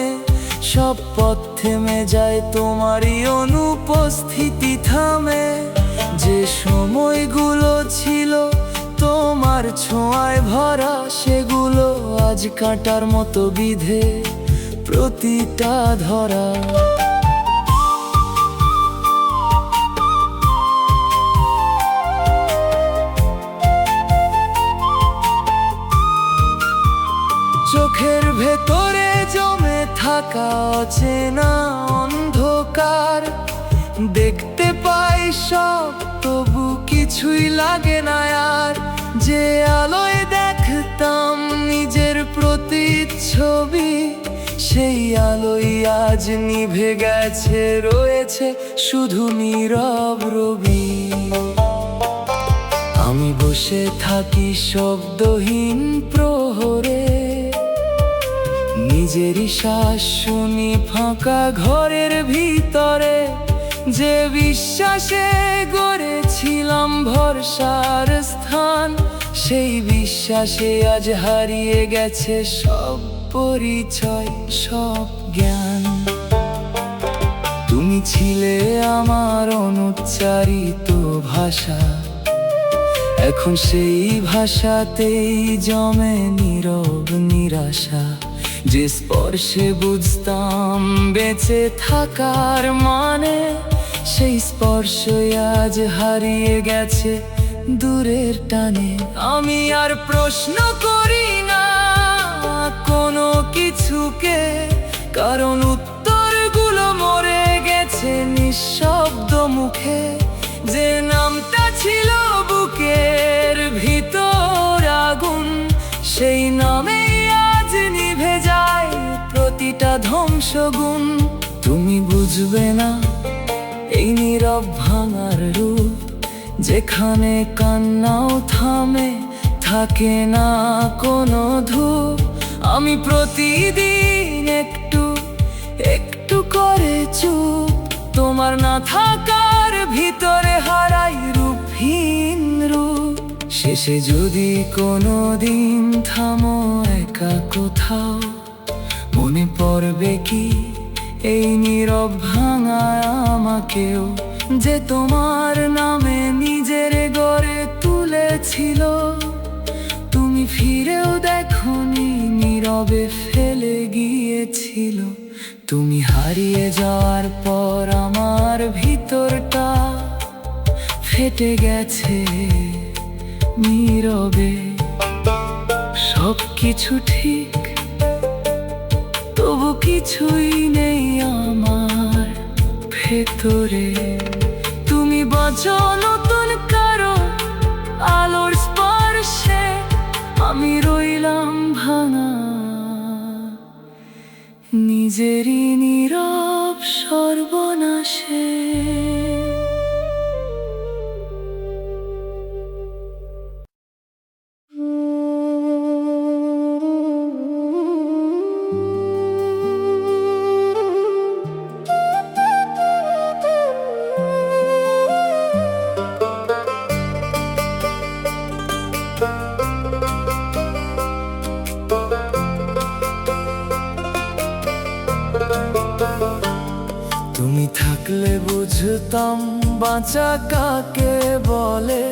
Speaker 1: সব পথ থেমে যায় তোমারই অনুপস্থিতি থামে। যে সময়গুলো ছিল তোমার ছোঁয়ায় ভরা, সেগুলো আজ কাঁটার মতো বিঁধে প্রতিটা ধরা। চোখের ভেতরে জমে থাকা অচেনা অন্ধকার, দেখতে পাই সব তবু কিছুই লাগে না আর। যে আলোয় দেখতাম নিজের প্রতিচ্ছবি, সেই আলোই আজ নিভে গেছে, রয়েছে শুধু নীরব রবি। আমি বসে থাকি শব্দহীন প্রহরে, নিজেরই শ্বাস শুনি ফাঁকা ঘরের ভিতরে। যে বিশ্বাসে গড়েছিলাম ভরসার স্থান, সেই বিশ্বাসে আজ হারিয়ে গেছে সব পরিচয়, সব জ্ঞান। তুমি ছিলে আমার অনুচ্চারিত ভাষা, এখন সেই ভাষাতেই জমে নীরব নিরাশা। যে স্পর্শে বুঝতাম বেঁচে থাকার মানে, সেই স্পর্শই আজ হারিয়ে গেছে দূরের টানে। আমি আর প্রশ্ন করি না কোনো কিছুকে, কারণ উত্তরগুলো মরে গেছে নিঃশব্দ মুখে। যে নামটা ছিল বুকের ভিতর আগুন, সেই নামেই আজ নিভে যায় প্রতিটা ধ্বংসগুণ। তুমি বুঝবে না এই নীরব ভাঙার রূপ, যেখানে কান্নাও থামে, থাকে না কোনো ধূপ। আমি প্রতিদিন একটু একটু করে চুপ, তোমার না থাকার ভিতরে হারাই রূপহীন রূপ। শেষে যদি কোনো দিন থামো একা কোথাও, মনে পড়বে কি এই নীরব ভাঙা আমাকেও, যে তোমার নামে নিজের গড়ে তুলেছিল। তুমি ফিরেও দেখোনি, নীরবে ফেলে গিয়েছিল। তুমি হারিয়ে যাওয়ার পর আমার ভিতরটা ফেটে গেছে নীরবে। সব কিছু ঠিক, তবু কিছুই নেই আমার ভেতরে। তুমি বাঁচো নতুন কারো আলোর স্পর্শে, আমি রইলাম ভাঙা নিজেরই নীরব সর্বনাশে। তুমি থাকলে বুঝতাম বাঁচা কাকে বলে,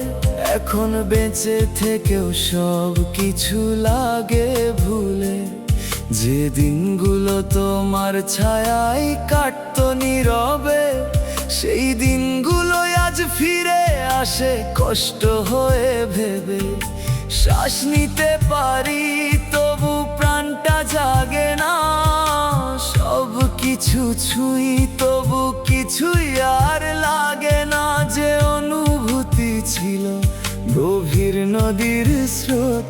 Speaker 1: এখন বেঁচে থেকেও সব কিছু লাগে ভুলে। যে দিনগুলো তোমার ছায়ায় কাটতো নীরবে, সেই দিনগুলোই আজ ফিরে আসে কষ্ট হয়ে ভেবে। শ্বাস নিতে পারি তবু প্রাণটা জাগে না, সব কিছু ছুঁই তবু কিছুই আর লাগে না। যে অনুভূতি ছিল গভীর নদীর স্রোত,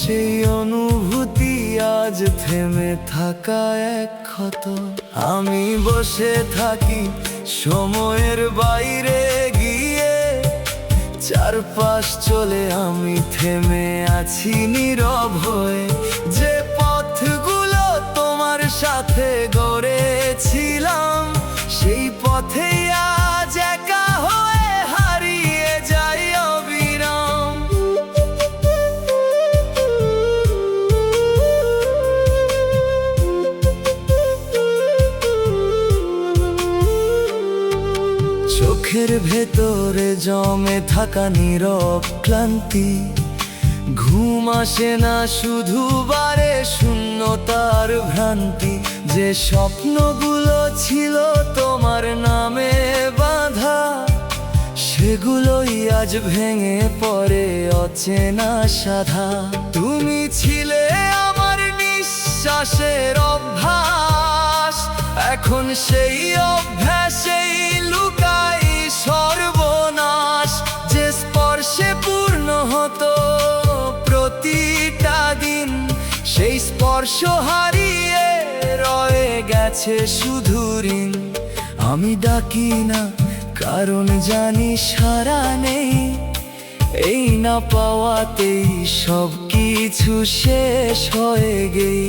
Speaker 1: সেই অনুভূতি আজ থেমে থাকা এক ক্ষত। আমি বসে থাকি সময়ের বাইরে গিয়ে, চারপাশ চলে আমি থেমে আছি নীরব হয়ে। যে পথগুলো তোমার সাথে গড়েছিলাম, সেই পথেই আজ একা হয়ে হারিয়ে যাই অবিরাম। চোখের ভেতরে জমে থাকা নীরব ক্লান্তি, ঘুম আসে না, শুধু বারে শূন্যতার ভ্রান্তি। যে স্বপ্নগুলো ছিল তোমার নামে বাঁধা, সেগুলোই আজ ভেঙে পড়ে অচেনা সাধা। তুমি ছিলে আমার নিঃশ্বাসের অভ্যাস, এখন সেই অভ্যাসেই লুকাই সর্বনাশ। যে স্পর্শে পূর্ণ হতো প্রতিটা দিন, সেই স্পর্শ হারিয়ে রয়ে গেছে শুধু ঋণ। আমি ডাকি না কারণ জানি সারা নেই, এই না পাওয়াতেই সব কিছু শেষ হয়ে গেই।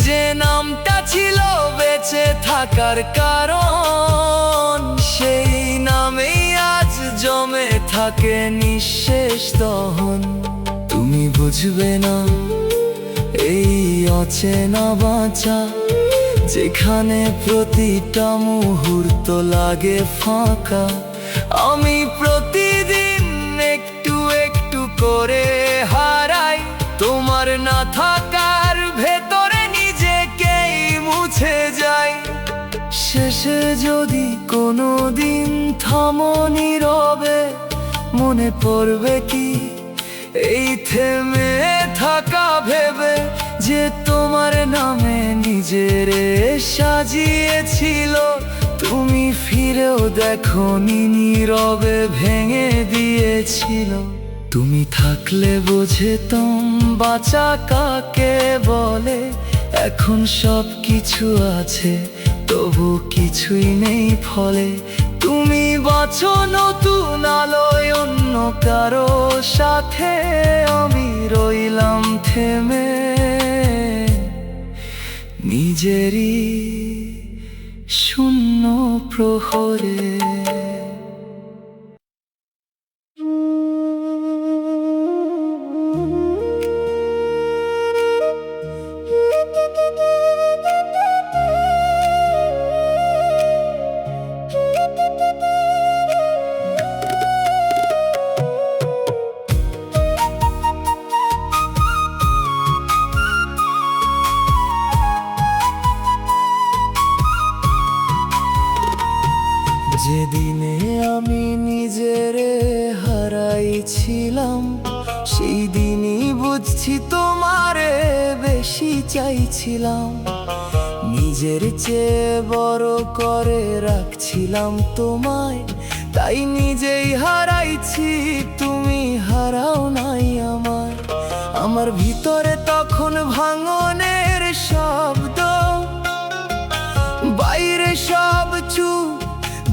Speaker 1: যে নামটা ছিল বেঁচে থাকার কারণ, সেই নামেই আজ জমে থাকে নিঃশেষ দহন। তুমি বুঝবে না এই অচেনা বাঁচা, যেখানে প্রতিটা মুহূর্ত লাগে ফাঁকা। আমি প্রতিদিন একটু একটু করে হারাই, তোমার না থাকার ভেতরে নিজেকেই মুছে যাই। শেষে যদি কোনো দিন থামো নীরবে, মনে পড়বে কি এই থেমে থাকা ভেবে, যে তোমার নামে নিজেরে সাজিয়েছিল। তুমি ফিরেও দেখোনি, নীরবে ভেঙে দিয়েছিল। তুমি থাকলে বুঝতাম বাঁচা কাকে বলে। এখন সব কিছু আছে, তবু কিছুই নেই ফলে। তুমি বাঁচো নতুন আলোয় অন্য কারো সাথে, আমি রইলাম থেমে নিজেরই শূন্য প্রহরে। যেদিনে আমি নিজেরে হারাইছিলাম, সেই দিনই বুঝছি তোমারে বেশি চাইছিলাম। নিজের চেয়ে বড় করে রাখছিলাম তোমায়, তাই নিজেই হারাইছি, তুমি হারাও নাই আমায়। আমার ভিতরে তখন ভাঙনের শব্দ, বাইরে সব চুপ,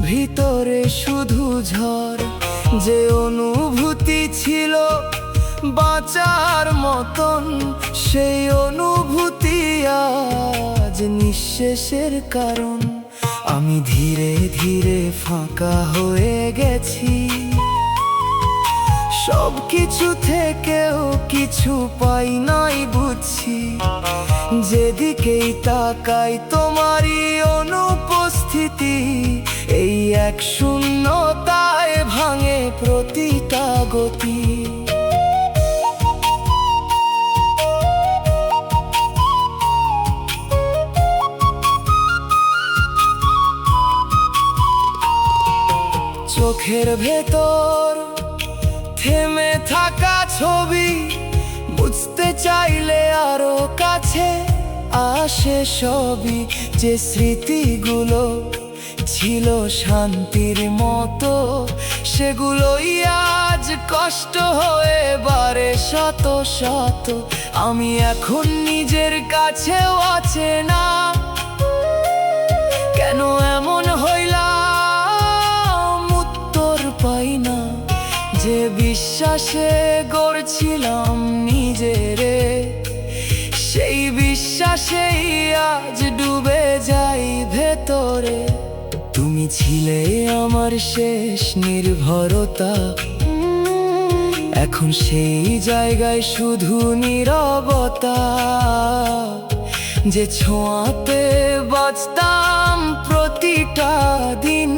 Speaker 1: ভিতরে শুধু ঝড়। যে অনুভূতি ছিল বাঁচার মতন, সেই অনুভূতি আজ নিঃশেষের কারণ। আমি ধীরে ধীরে ফাঁকা হয়ে গেছি, সব কিছু থেকেও কিছু পাই নাই বুঝছি। যেদিকেই তাকাই তোমারই অনুপস্থিতি, এই এক শূন্যতায় ভাঙে প্রতিটা গতি। চোখের ভেতর থেমে থাকা ছবি, বুঝতে চাইলে আরো কাছে আসে সবই। যে স্মৃতিগুলো ছিল শান্তির মতো, সেগুলোই আজ কষ্ট হয়ে বারে শত শত। আমি এখন নিজের কাছেও আছে না, কেন এমন হইলাম উত্তর পাই না। যে বিশ্বাসে গড়ছিলাম নিজেরে, সেই বিশ্বাসেই আজ ডুবে যাই ভেতরে। তুমি ছিলে আমার শেষ নির্ভরতা, এখন সেই জায়গায় শুধু নীরবতা। যে ছোঁয়াতে বাঁচতাম প্রতিটা দিন,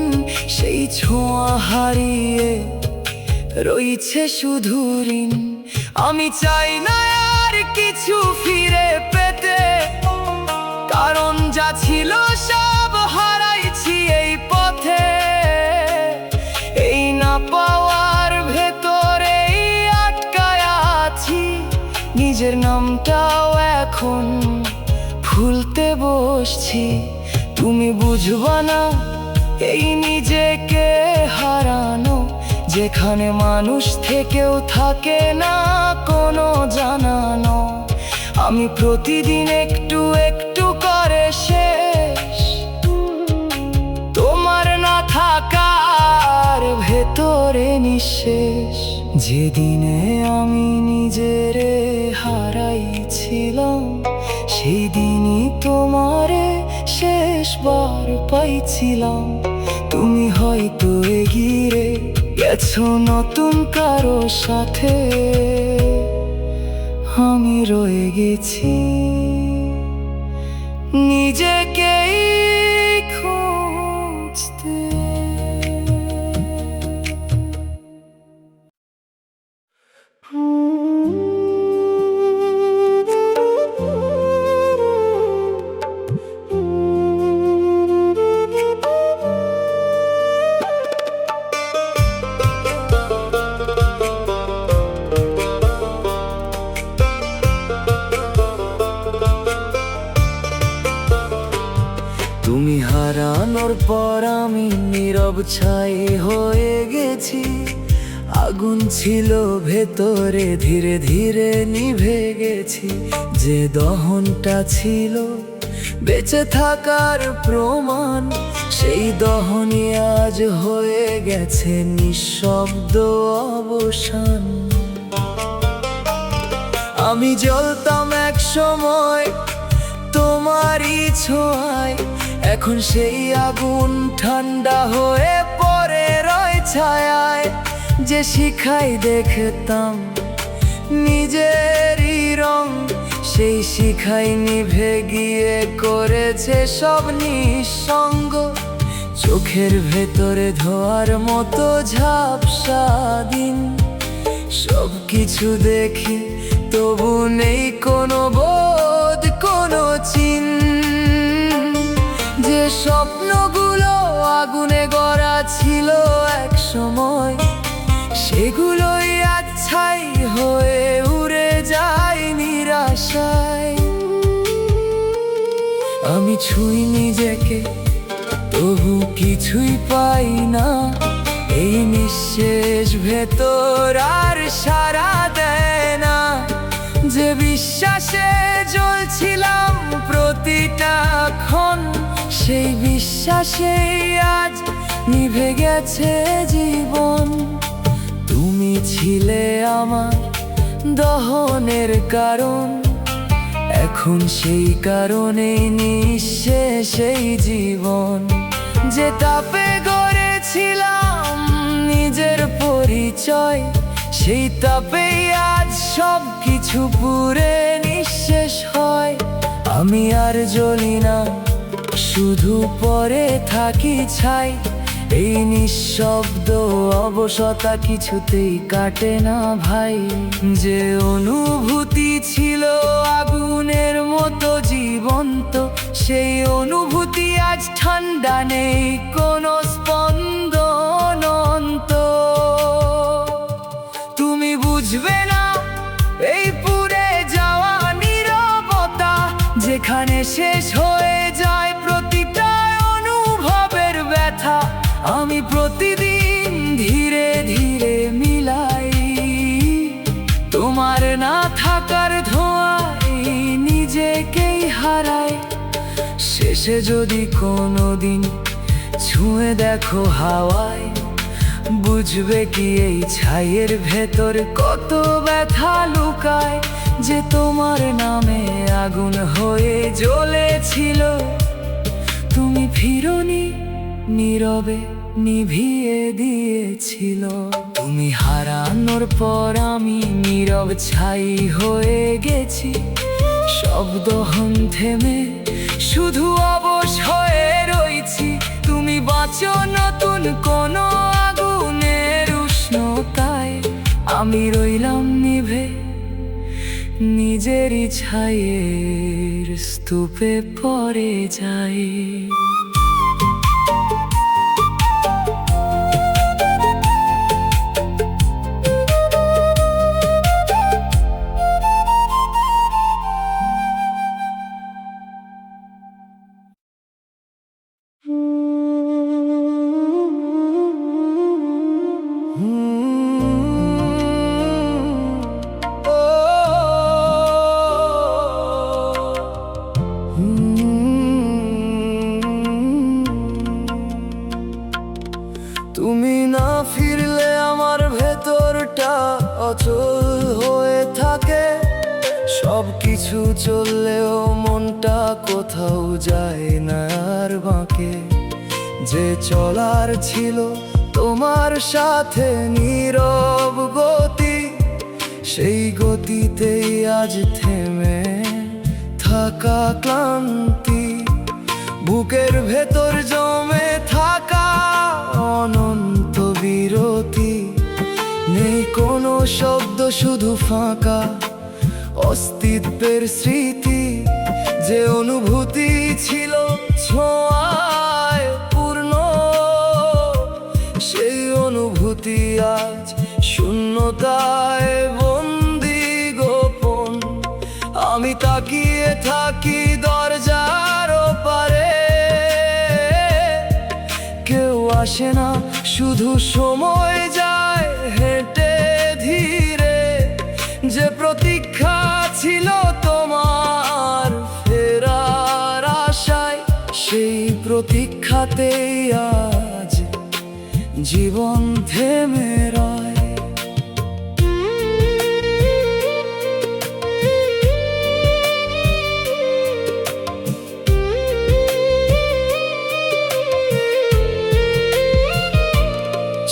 Speaker 1: সেই ছোঁয়া হারিয়ে রইছে শুধু ঋণ। আমি চাই না আর কিছু ফিরে পেতে, কারণ যা ছিল সব হারাইছি এই পথে। এই না পাওয়ার ভেতরেই আটকায় আছি, নিজের নামটাও এখন ভুলতে বসছি। তুমি বুঝবা না এই নিজেকে হারানো, যেখানে মানুষ থেকেও থাকে না কোনো জানানো। আমি প্রতিদিন একটু একটু করে শেষ, তোমার না থাকার ভেতরে নিঃশেষ। যেদিনে আমি নিজেরে হারাইছিলাম, সেই দিনই তোমারে শেষবার পাইছিলাম। তুমি হয়তো এগিয়ে গেছো নতুন কারো সাথে, আমি রয়ে গেছি নিজেকেই খুঁজতে। তুমি হারানোর পর আমি নীরব ছাই হয়ে গেছি। আগুন ছিল ভেতরে, ধীরে ধীরে নিভে গেছি। যে দহনটা ছিল বেঁচে থাকার প্রমাণ, সেই দহনই আজ হয়ে গেছে নিঃশব্দ অবসান। আমি জ্বলতাম এক সময় তোমারই ছোঁয়ায়, এখন সেই আগুন ঠান্ডা হয়ে পড়ে রয় ছায়ায়। যে শিখাই দেখতাম নিজেরই রং, সেই শিখাই নিভে গিয়ে করেছে সব নিঃসঙ্গ। চোখের ভেতরে ধোয়ার মতো ঝাপসা দিন, সব কিছু দেখি তবু নেই কোনো বোধ, কোনো চিহ্ন। যে স্বপ্নগুলো আগুনে গড়া ছিল এক সময়, সেগুলোই আজ ছাই হয়ে উড়ে যায় নিরাশায়। আমি ছুঁই নিজেকে তবু কিছুই পাই না, এই নিঃশেষ ভেতর আর সাড়া দেয় না। যে বিশ্বাসে জ্বলছিলাম প্রতিটা ক্ষণ, সেই বিশ্বাসেই আজ নিভে গেছে জীবন। তুমি ছিলে আমার দহনের কারণ, এখন সেই কারণেই নিঃশেষ এই জীবন। যে তাপে গড়েছিলাম নিজের পরিচয়, সেই তাপেই আজ সব কিছু পুড়ে নিঃশেষ হয়। আমি আর জ্বলি না, শুধু পরে থাকি ছাই। এই নিঃশব্দ অবসতা কিছুতেই কাটে না ভাই। যে অনুভূতি ছিল আগুনের মতো জীবন্ত, সেই অনুভূতি আজ ঠান্ডা, নেই কোনো স্পন্দন অন্ত। তুমি বুঝবে না এই পুড়ে যাওয়া নীরবতা, যেখানে শেষ হয়ে যায় প্রতিটা অনুভবের ব্যথা। আমি প্রতিদিন ধীরে ধীরে মিলাই তোমার না থাকার ধোঁয়ায় নিজেকেই হারাই। শেষে যদি কোনোদিন ছুঁয়ে দেখো হাওয়ায়, বুঝবে কি এই ছাইয়ের ভেতর কত ব্যথা লুকায়। যে তোমার নামে আগুন হয়ে জ্বলেছিল, তুমি ফিরোনি, নীরবে নিভিয়ে দিয়েছিল। তুমি হারানোর পর আমি নীরব ছাই হয়ে গেছি, শব্দহীন থেমে শুধু অবশ হয়ে রয়েছি। তুমি বাঁচো নতুন কোনো আগুনের উষ্ণতায়, আমি রইলাম নিভে নিজেরই ছাইয়ের স্তূপে পড়ে যাই। তুমি না ফিরলে আমার ভেতরটা অচল হয়ে থাকে। সব কিছু চললেও মনটা কোথাও যায় না আর বাঁকে। যে চলার ছিল তোমার সাথে নীরব গতি, সেই গতিতেই আজ থেমে থাকা ক্লান্তি। বুকের ভেতর জমে থাকা অনন্ত বিরতি, নেই কোনো শব্দ, শুধু ফাঁকা অস্তিত্বের স্মৃতি। যে অনুভূতি ছিল ছোঁয়ায় পূর্ণ, সেই অনুভূতি আজ শূন্যতায় বন্দি গোপন। আমি তাকিয়ে থাকি দরজার ওপারে, কেউ আসে না, শুধু সময় যায় হেঁটে ধীরে। যে প্রতীক্ষা ছিল তোমার ফেরার আশায়, সেই প্রতীক্ষাতেই আজ জীবন থেমে রয়।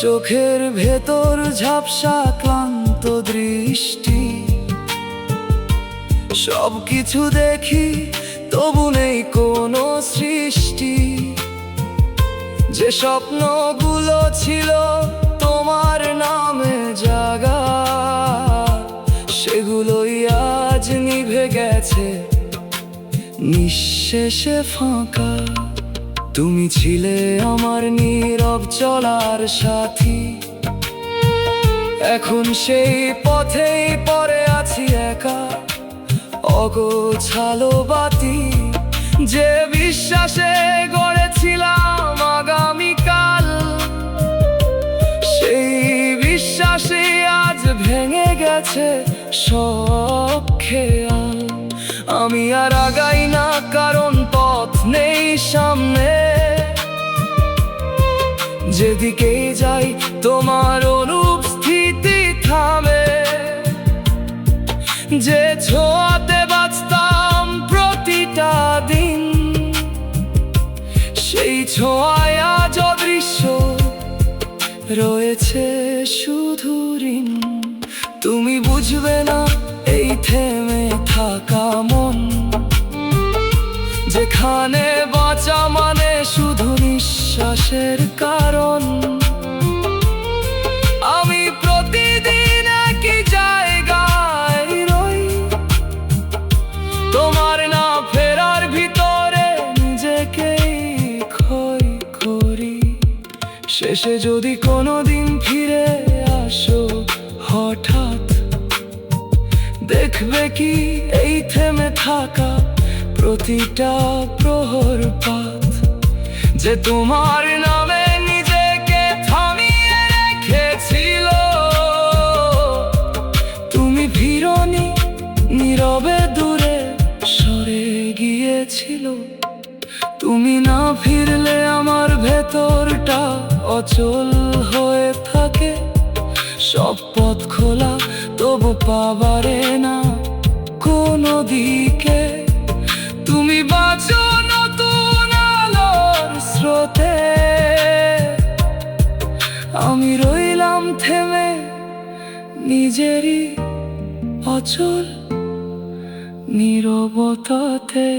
Speaker 1: চোখের ভেতর ঝাপসা ক্লান্ত দৃষ্টি, সব কিছু দেখি তবু নেই কোনো সৃষ্টি। যে স্বপ্নগুলো ছিল তোমার নামে জাগা, সেগুলোই আজ নিভে গেছে নিঃশেষে ফাঁকা। তুমি ছিলে আমার নীরব চলার সাথী, এখন সেই পথেই পড়ে আছি একা অগোছালো বাতি। যে বিশ্বাসে গড়েছিলাম আগামীকাল, সেই বিশ্বাসে আজ ভেঙে গেছে সব খেয়াল। আমি আর আগাই না, কারণ পথ নেই সামনে। যেদিকে যাই তোমার অনুপস্থিতি থামে। যে ছোঁয়াতে বাঁচতাম প্রতিটা দিন, সেই ছোঁয়ায় আজ অদৃশ্য রয়েছে শুধু ঋণ। তুমি বুঝবে না এই থেমে থাকা মন, যেখানে বাঁচা মানে শুধু নিঃশ্বাসের কারণ। আমি প্রতিদিন একই জায়গায় রই, তোমার না ফেরার ভিতরে নিজেকেই ক্ষয় করি। শেষে যদি কোনোদিন ফিরে আসো হঠাৎ, দেখবে কি এই থেমে থাকা প্রতিটা প্রহর পাত। যে তোমার নামে নিজে ছিল। তুমি না ফিরলে আমার ভেতরটা অচল হয়ে থাকে। সব পথ খোলা, তবু পাবারে না কোনো দিকে। তুমি বাঁচো নতুন আলোর স্রোতে, আমি রইলাম থেমে নিজেরই অচল নীরবতাতে।